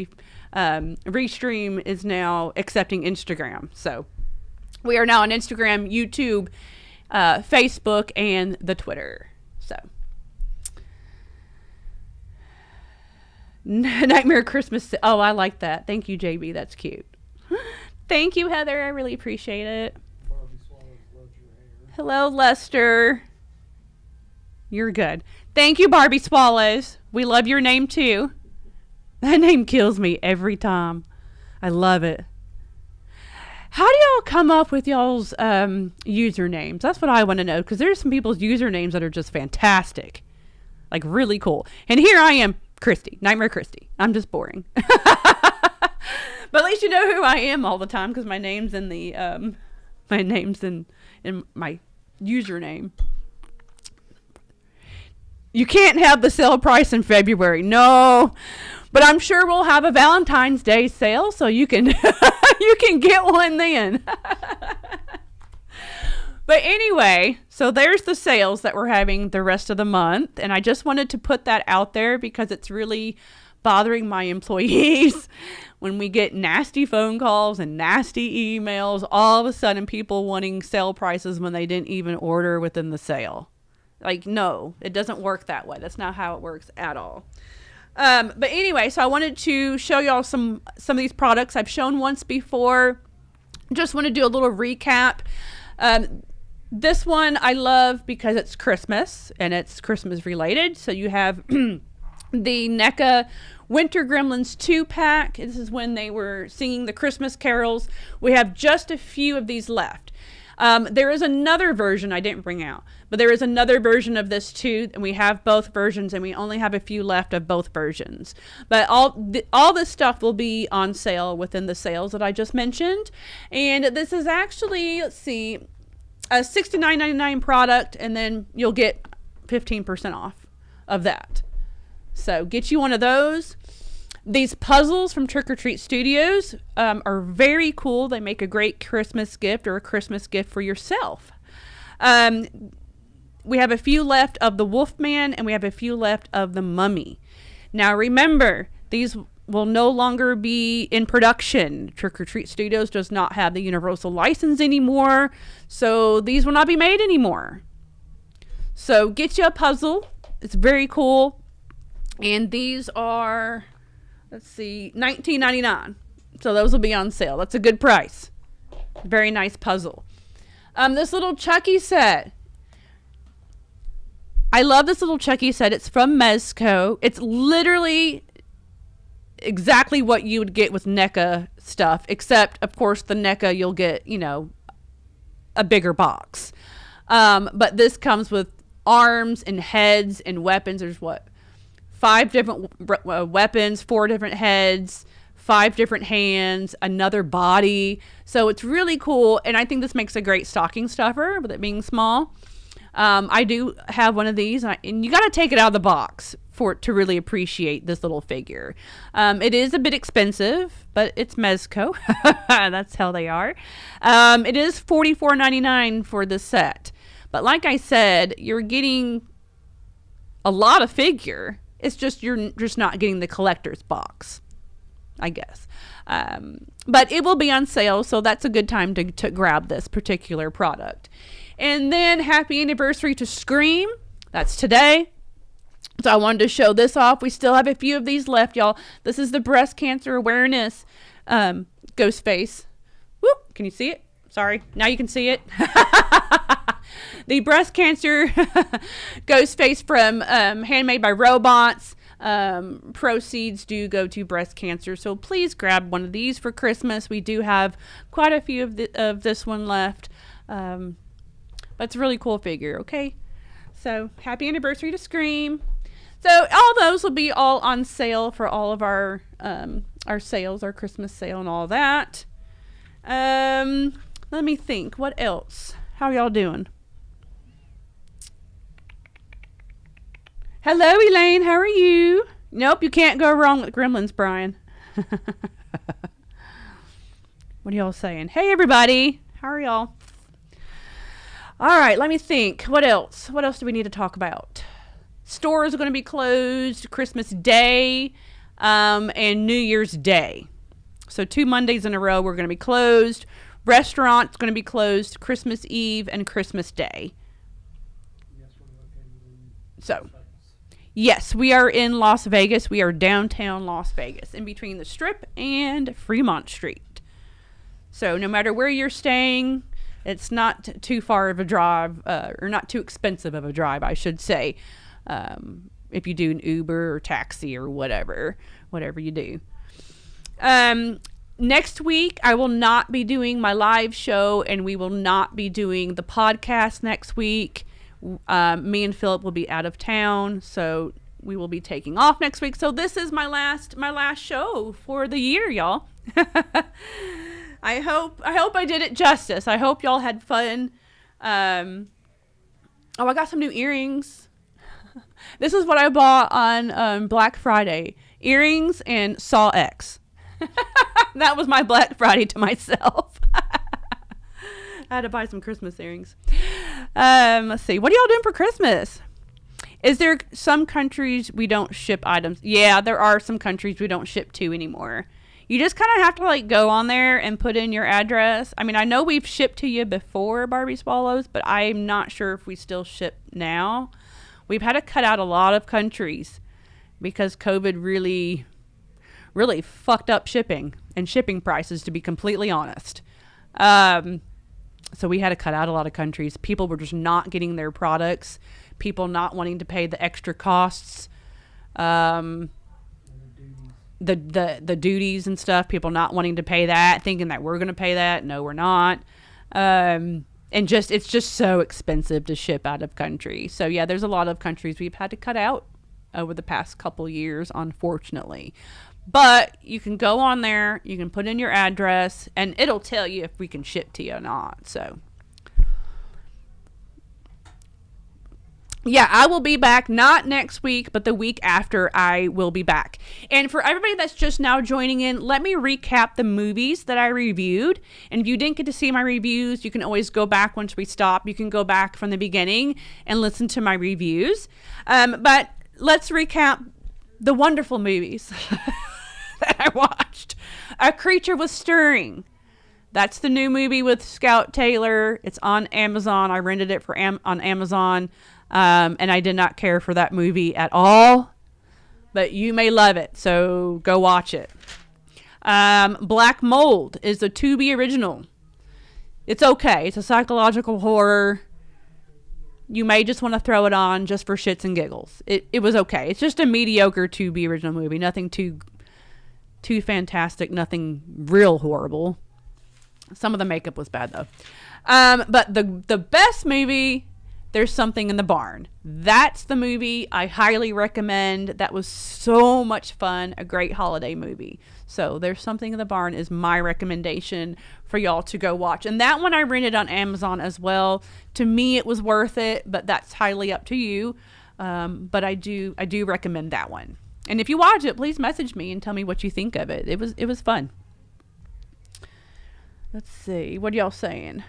Restream is now accepting Instagram. So we are now on Instagram, YouTube, Facebook, and the Twitter. So Nightmare Christmas. Oh, I like that. Thank you, JB. That's cute. Thank you, Heather. I really appreciate it. Barbie Swallows loves your hair. Hello, Lester. You're good. Thank you, Barbie Swallows. We love your name, too. That name kills me every time. I love it. How do y'all come up with y'all's usernames? That's what I want to know, because there's some people's usernames that are just fantastic. Like, really cool. And here I am, Kristy. Nightmare Kristy. I'm just boring. But at least you know who I am all the time, because my name's in the my name's in my username. You can't have the sale price in February. No. But I'm sure we'll have a Valentine's Day sale, so you can you can get one then. But anyway, so there's the sales that we're having the rest of the month, and I just wanted to put that out there because it's really bothering my employees when we get nasty phone calls and nasty emails, all of a sudden people wanting sale prices when they didn't even order within the sale. Like, no, it doesn't work that way. That's not how it works at all. But anyway, so I wanted to show y'all some of these products I've shown once before. Just want to do a little recap. This one I love because it's Christmas and it's Christmas related. So you have the NECA Winter Gremlins 2-pack. This is when they were singing the Christmas carols. We have just a few of these left. There is another version I didn't bring out, but there is another version of this too, and we have both versions, and we only have a few left of both versions. But all this stuff will be on sale within the sales that I just mentioned. And this is actually, let's see, a $69.99 product, and then you'll get 15% off of that. So get you one of those. These puzzles from Trick or Treat Studios are very cool. They make a great Christmas gift or a Christmas gift for yourself. We have a few left of the Wolfman, and we have a few left of the Mummy. Now remember, these will no longer be in production. Trick or Treat Studios does not have the Universal license anymore, so these will not be made anymore. So get you a puzzle. It's very cool. And these are, let's see, $19.99. So those will be on sale. That's a good price. Very nice puzzle. This little Chucky set. I love this little Chucky set. It's from Mezco. It's literally exactly what you would get with NECA stuff, except, of course, the NECA you'll get, you know, a bigger box. But this comes with arms and heads and weapons. There's what? 5 different weapons, 4 different heads, 5 different hands, another body. So it's really cool, and I think this makes a great stocking stuffer with it being small. I do have one of these, and you got to take it out of the box to really appreciate this little figure. It is a bit expensive, but it's Mezco. That's how they are. It is $44.99 for this set. But like I said, you're getting a lot of figure. It's just you're just not getting the collector's box, I guess. But it will be on sale, so that's a good time to grab this particular product. And then happy anniversary to Scream. That's today. So I wanted to show this off. We still have a few of these left, y'all. This is the breast cancer awareness ghost face. Whoop, can you see it? Sorry, now you can see it. The breast cancer ghost face from Handmade by Robots. Proceeds do go to breast cancer, so please grab one of these for Christmas. We do have quite a few of this one left. But That's a really cool figure, okay? So, happy anniversary to Scream. So, all those will be all on sale for all of our sales, our Christmas sale and all that. Let me think. What else? How y'all doing? Hello, Elaine. How are you? Nope, you can't go wrong with Gremlins, Brian. What are y'all saying? Hey, everybody. How are y'all? All right, let me think. What else? What else do we need to talk about? Stores are going to be closed Christmas Day and New Year's Day. So 2 Mondays in a row we're going to be closed. Restaurants going to be closed Christmas Eve and Christmas Day. So, yes, we are in Las Vegas. We are downtown Las Vegas, in between the Strip and Fremont Street. So no matter where you're staying, it's not too far of a drive, or not too expensive of a drive, I should say. If you do an Uber or taxi or whatever you do. Next week, I will not be doing my live show, and we will not be doing the podcast next week. Me and Philip will be out of town, so we will be taking off next week. So this is my last show for the year, y'all. I hope I did it justice. I hope y'all had fun. I got some new earrings. This is what I bought on Black Friday. Earrings and Saw X. That was my Black Friday to myself. I had to buy some Christmas earrings. Let's see. What are y'all doing for Christmas? Is there some countries we don't ship items? Yeah, there are some countries we don't ship to anymore. You just kind of have to like go on there and put in your address. I mean, I know we've shipped to you before, Barbie Swallows, but I'm not sure if we still ship now. We've had to cut out a lot of countries because COVID really fucked up shipping and shipping prices, to be completely honest. So we had to cut out a lot of countries. People were just not getting their products. People not wanting to pay the extra costs. The duties and stuff. People not wanting to pay that, thinking that we're going to pay that. No, we're not. And it's just so expensive to ship out of country. So yeah, there's a lot of countries we've had to cut out over the past couple years, unfortunately. But you can go on there, you can put in your address, and it'll tell you if we can ship to you or not. So, yeah, I will be back, not next week, but the week after I will be back. And for everybody that's just now joining in, let me recap the movies that I reviewed. And if you didn't get to see my reviews, you can always go back once we stop. You can go back from the beginning and listen to my reviews. But let's recap the wonderful movies that I watched. A Creature Was Stirring. That's the new movie with Scout Taylor. It's on Amazon. I rented it on Amazon. And I did not care for that movie at all. But you may love it, so go watch it. Black Mold is a Tubi original. It's okay. It's a psychological horror. You may just want to throw it on just for shits and giggles. It was okay. It's just a mediocre Tubi original movie. Nothing too fantastic. Nothing real horrible. Some of the makeup was bad though. But the best movie, There's Something in the Barn. That's the movie I highly recommend. That was so much fun. A great holiday movie. So There's Something in the Barn is my recommendation for y'all to go watch. And that one I rented on Amazon as well. To me, it was worth it, but that's highly up to you. But I do recommend that one. And if you watch it, please message me and tell me what you think of it. It was fun. Let's see. What are y'all saying?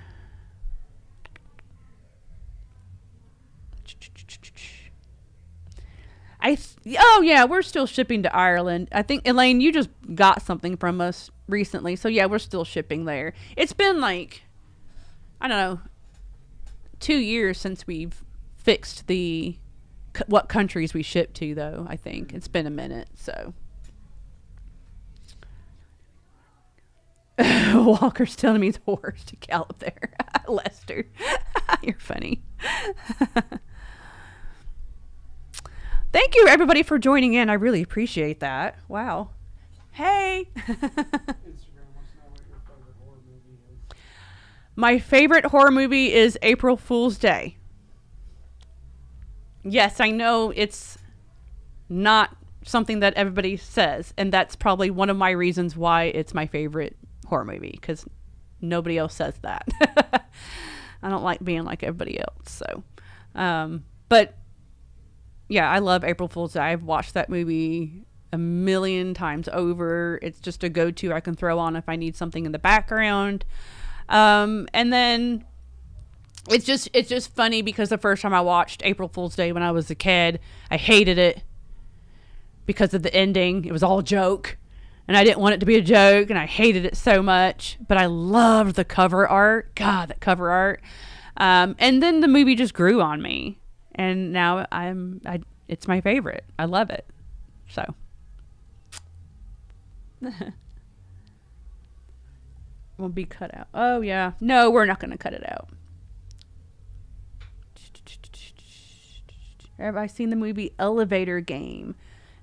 Oh yeah, we're still shipping to Ireland. I think, Elaine, you just got something from us recently. So yeah, we're still shipping there. It's been like, I don't know, 2 years since we've fixed what countries we ship to, though. I think it's been a minute. So Walker's telling me it's a horse to gallop there. Lester, you're funny. Thank you, everybody, for joining in. I really appreciate that. Wow. Hey. My favorite horror movie is April Fool's Day. Yes, I know it's not something that everybody says, and that's probably one of my reasons why it's my favorite horror movie, because nobody else says that. I don't like being like everybody else. So, but yeah, I love April Fool's Day. I've watched that movie a million times over. It's just a go-to I can throw on if I need something in the background. And then it's just funny because the first time I watched April Fool's Day when I was a kid, I hated it because of the ending. It was all a joke, and I didn't want it to be a joke, and I hated it so much. But I loved the cover art. God, that cover art. And then the movie just grew on me, and now it's my favorite. I love it. So. Won't be cut out. Oh yeah. No, we're not going to cut it out. Have I seen the movie Elevator Game?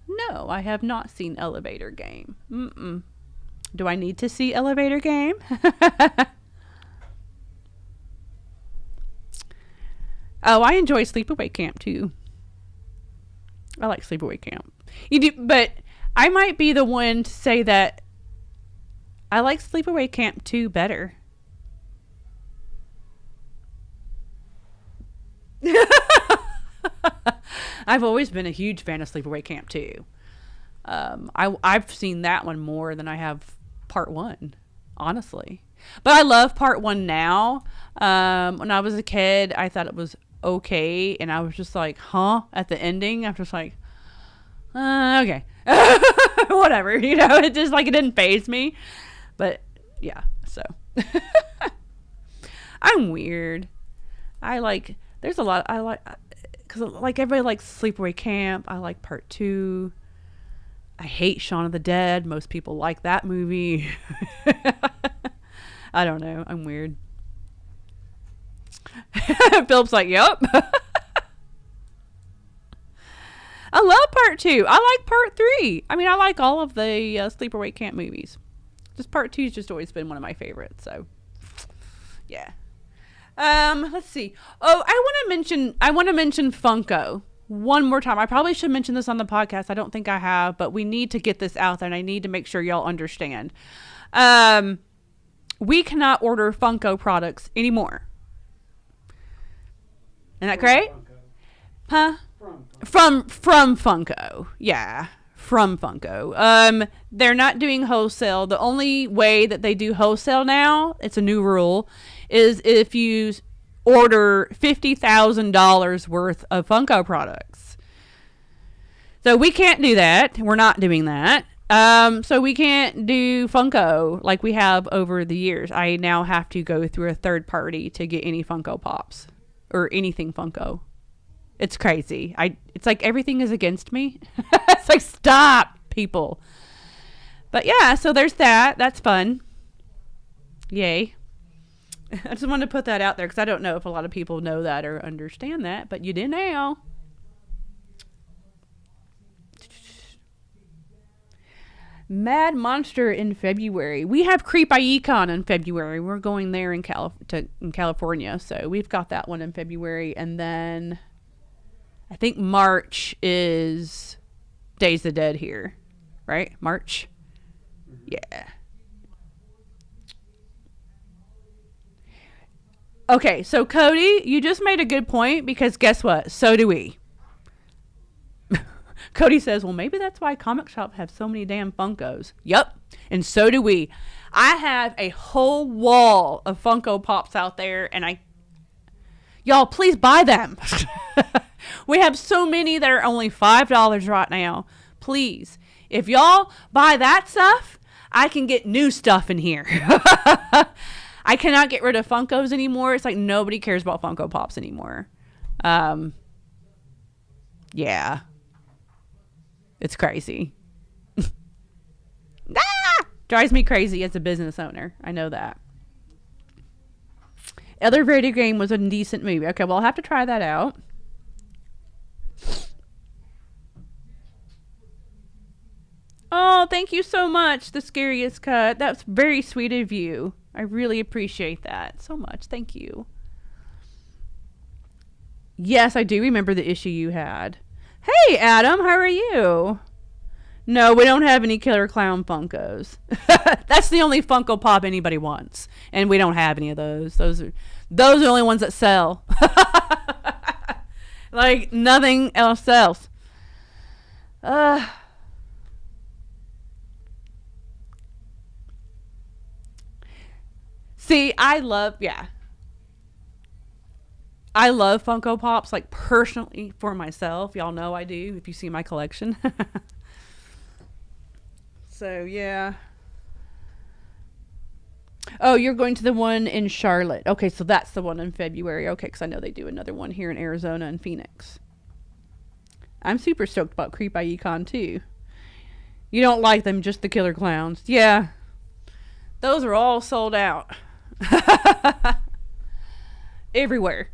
No, I have not seen Elevator Game. Do I need to see Elevator Game? Oh, I enjoy Sleepaway Camp too. I like Sleepaway Camp. You do, but I might be the one to say that I like Sleepaway Camp 2 better. I've always been a huge fan of Sleepaway Camp 2. I've seen that one more than I have part 1, honestly. But I love part 1 now. When I was a kid, I thought it was okay, and I was just like, huh? At the ending, I'm just like, okay. Whatever, you know, it just like, it didn't faze me. But yeah, so I'm weird. There's a lot I like, because like everybody likes Sleepaway Camp. I like part 2. I hate Shaun of the Dead. Most people like that movie. I don't know. I'm weird. Philip's like, yep. I love part 2. I like part 3. I mean, I like all of the Sleepaway Camp movies. Just part 2's just always been one of my favorites. So, yeah. Let's see. Oh, I want to mention Funko one more time. I probably should mention this on the podcast. I don't think I have, but we need to get this out there, and I need to make sure y'all understand. We cannot order Funko products anymore. Isn't that great? Huh? From Funko. Yeah. From Funko. They're not doing wholesale. The only way that they do wholesale now, it's a new rule, is if you order $50,000 worth of Funko products. So we can't do that. We're not doing that. So we can't do Funko like we have over the years. I now have to go through a third party to get any Funko Pops or anything Funko. It's crazy. It's like everything is against me. It's like, stop, people. But yeah, so there's that. That's fun. Yay. I just wanted to put that out there because I don't know if a lot of people know that or understand that, but you do now. Mad Monster in February. We have Creep Icon in February. We're going there in California, so we've got that one in February, and then I think March is Days of the Dead here, right? March? Yeah. Okay, so Cody, you just made a good point because guess what? So do we. Cody says, well, maybe that's why comic shops have so many damn Funkos. Yep, and so do we. I have a whole wall of Funko Pops out there, and y'all, please buy them. We have so many that are only $5 right now. Please, if y'all buy that stuff, I can get new stuff in here. I cannot get rid of Funkos anymore. It's like nobody cares about Funko Pops anymore. Yeah. It's crazy. Drives me crazy as a business owner. I know that. Elevator Game was a decent movie. Okay, well, I'll have to try that out. Oh, thank you so much, The Scariest Cut. That's very sweet of you. I really appreciate that so much. Thank you. Yes, I do remember the issue you had. Hey, Adam, how are you? No, we don't have any Killer Clown Funkos. That's the only Funko Pop anybody wants, and we don't have any of those. Those are the only ones that sell. Like nothing else sells. See, I love Funko Pops, like personally for myself. Y'all know I do if you see my collection. So, yeah. Oh, you're going to the one in Charlotte. Okay, so that's the one in February. Okay, because I know they do another one here in Arizona and Phoenix. I'm super stoked about Creep IE-Con too. You don't like them, just the Killer Clowns. Yeah. Those are all sold out. Everywhere.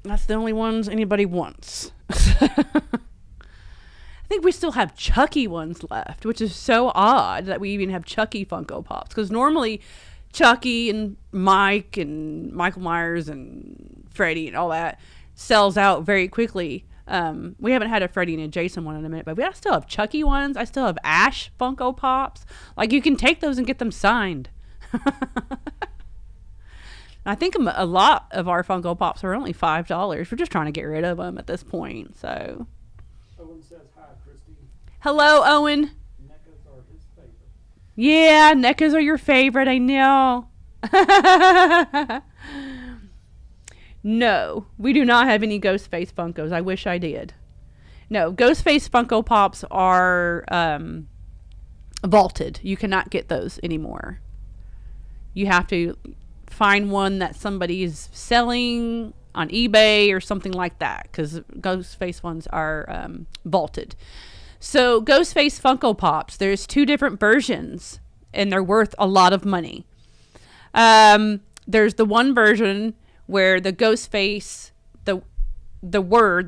That's the only ones anybody wants. I think we still have Chucky ones left, which is so odd that we even have Chucky Funko Pops. Because normally Chucky and Mike and Michael Myers and Freddy and all that sells out very quickly. We haven't had a Freddy and a Jason one in a minute, but we still have Chucky ones. I still have Ash Funko Pops. Like, you can take those and get them signed. I think a lot of our Funko Pops are only $5. We're just trying to get rid of them at this point. So, Owen says hi, Kristy. hello, Owen. NECAs are his favorite. Yeah, NECAs are your favorite. I know. No, we do not have any Ghostface Funkos. I wish I did. No, Ghostface Funko Pops are vaulted. You cannot get those anymore. You have to find one that somebody is selling on eBay or something like that, because Ghostface ones are vaulted. So Ghostface Funko Pops, there's 2 different versions, and they're worth a lot of money. There's the one version where the Ghostface, the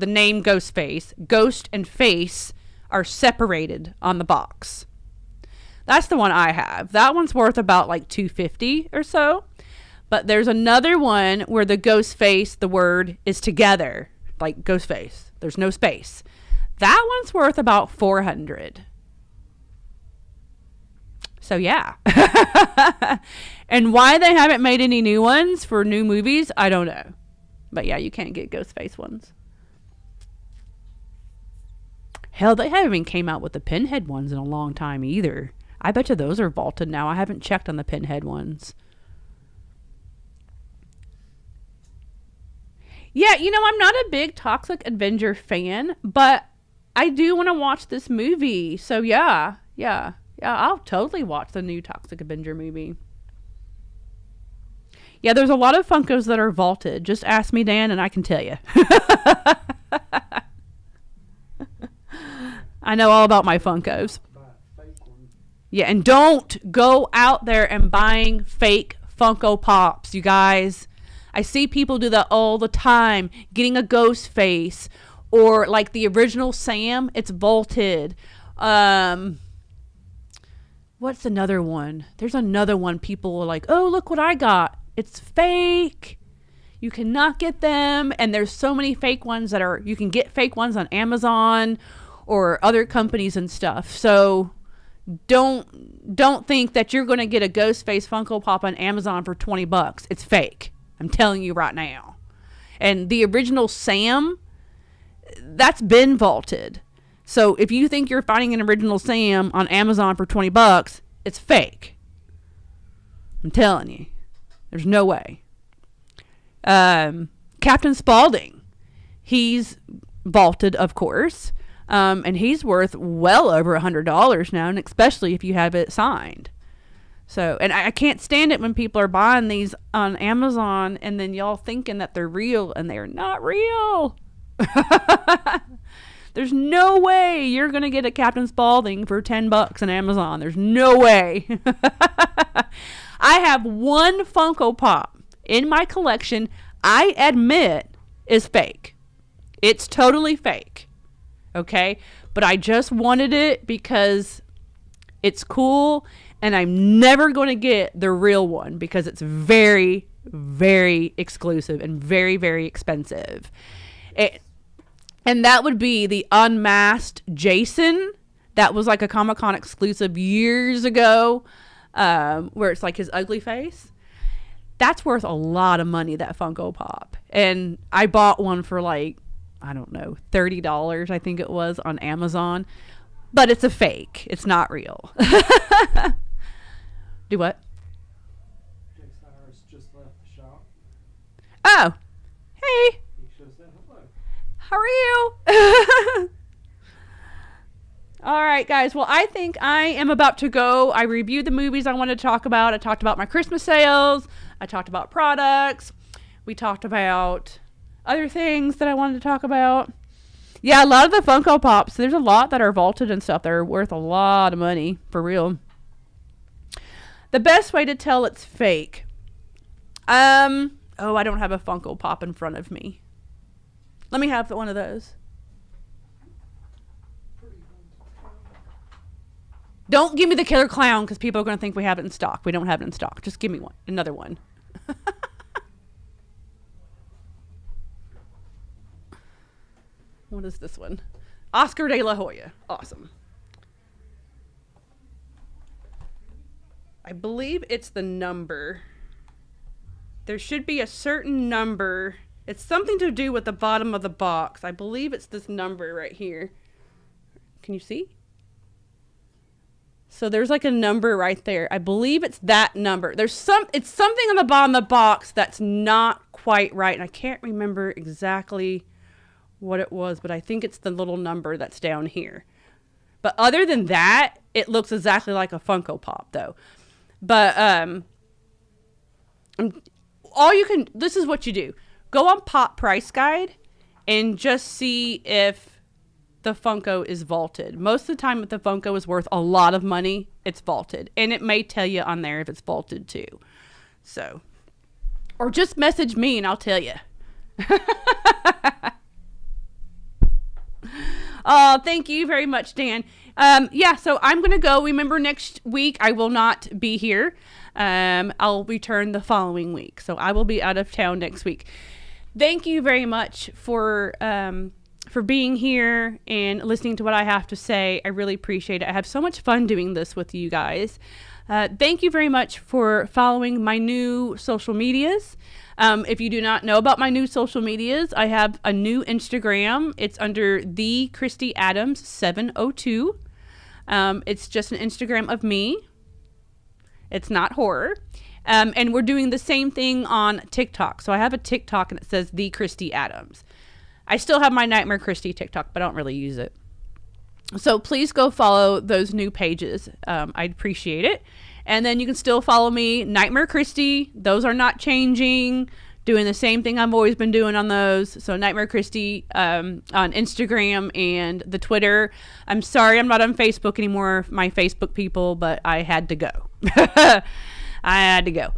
name Ghostface, ghost and face are separated on the box. That's the one I have. That one's worth about like $250 or so. But there's another one where the Ghostface, the word, is together, like Ghostface. There's no space. That one's worth about $400. So yeah. And why they haven't made any new ones for new movies, I don't know. But yeah, you can't get Ghostface ones. Hell, they haven't even came out with the Pinhead ones in a long time either. I bet you those are vaulted now. I haven't checked on the Pinhead ones. Yeah, you know, I'm not a big Toxic Avenger fan, but I do want to watch this movie. So yeah, I'll totally watch the new Toxic Avenger movie. Yeah, there's a lot of Funkos that are vaulted. Just ask me, Dan, and I can tell you. I know all about my Funkos. Yeah, and don't go out there and buying fake Funko Pops, you guys. I see people do that all the time, getting a ghost face, or like the original Sam, it's vaulted. What's another one? There's another one people are like, oh, look what I got. It's fake. You cannot get them. And there's so many fake ones that are, you can get fake ones on Amazon or other companies and stuff. So don't think that you're going to get a Ghostface Funko Pop on Amazon for $20. It's fake. I'm telling you right now. And the original Sam, that's been vaulted. So if you think you're finding an original Sam on Amazon for $20, it's fake. I'm telling you. There's no way. Captain Spaulding, he's vaulted, of course. And he's worth well over $100 now, and especially if you have it signed. So, and I can't stand it when people are buying these on Amazon and then y'all thinking that they're real and they're not real. There's no way you're going to get a Captain Spaulding for $10 on Amazon. There's no way. I have one Funko Pop in my collection I admit is fake. It's totally fake. Okay? But I just wanted it because It's cool, and I'm never going to get the real one because it's very, very exclusive and very, very expensive. And that would be the unmasked Jason. That was like a Comic-Con exclusive years ago, where it's like his ugly face. That's worth a lot of money, that Funko Pop. And I bought one for like, I don't know, $30, I think it was, on Amazon. But it's a fake. It's not real. Do what? Jay Cyrus just left the shop. Oh. Hey. He should have said hello. How are you? All right, guys. Well, I think I am about to go. I reviewed the movies I wanted to talk about. I talked about my Christmas sales. I talked about products. We talked about other things that I wanted to talk about. Yeah, a lot of the Funko Pops, there's a lot that are vaulted and stuff that are worth a lot of money, for real. The best way to tell it's fake. I don't have a Funko Pop in front of me. Let me have one of those. Don't give me the killer clown because people are going to think we have it in stock. We don't have it in stock. Just give me one. Another one. What is this one? Oscar de la Hoya. Awesome. I believe it's the number. There should be a certain number. It's something to do with the bottom of the box. I believe it's this number right here. Can you see? So there's like a number right there. I believe it's that number. It's something on the bottom of the box that's not quite right. And I can't remember exactly what it was, but I think it's the little number that's down here. But other than that, it looks exactly like a Funko Pop though. But this is what you do. Go on Pop Price Guide and just see if the Funko is vaulted. Most of the time, if the Funko is worth a lot of money, it's vaulted. And it may tell you on there if it's vaulted too. So, or just message me and I'll tell you. Oh, thank you very much, Dan. Yeah, so I'm going to go. Remember, next week I will not be here. I'll return the following week. So I will be out of town next week. Thank you very much for being here and listening to what I have to say. I really appreciate it. I have so much fun doing this with you guys. Thank you very much for following my new social medias. If you do not know about my new social medias, I have a new Instagram. It's under the Kristy Adams 702. It's just an Instagram of me. It's not horror. And we're doing the same thing on TikTok. So I have a TikTok and it says the Kristy Adams. I still have my Nightmare Kristy TikTok, but I don't really use it. So please go follow those new pages. I'd appreciate it. And then you can still follow me, Nightmare Kristy. Those are not changing. Doing the same thing I've always been doing on those. So Nightmare Kristy on Instagram and the Twitter. I'm sorry I'm not on Facebook anymore, my Facebook people, but I had to go. I had to go.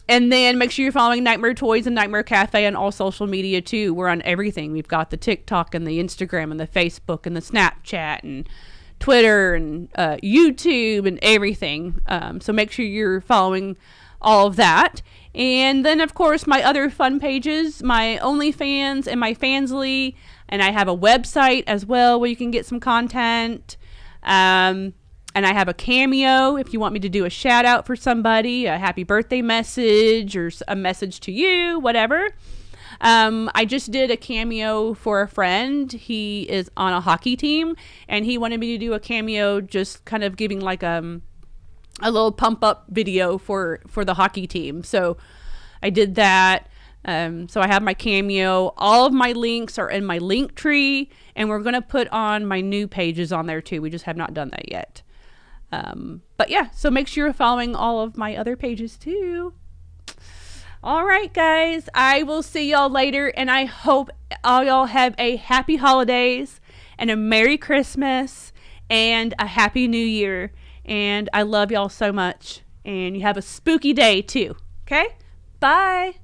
And then make sure you're following Nightmare Toys and Nightmare Cafe on all social media too. We're on everything. We've got the TikTok and the Instagram and the Facebook and the Snapchat and Twitter and YouTube and everything. So make sure you're following all of that. And then, of course, my other fun pages, my OnlyFans and my Fansly. And I have a website as well where you can get some content. And I have a Cameo if you want me to do a shout out for somebody, a happy birthday message or a message to you, whatever. I just did a Cameo for a friend. He is on a hockey team and he wanted me to do a Cameo, just kind of giving like a little pump up video for the hockey team. So I did that. So I have my Cameo. All of my links are in my link tree and we're going to put on my new pages on there too. We just have not done that yet. But yeah, so make sure you're following all of my other pages too. All right, guys, I will see y'all later, and I hope all y'all have a happy holidays and a Merry Christmas and a Happy New Year. And I love y'all so much, and you have a spooky day too. Okay? Bye.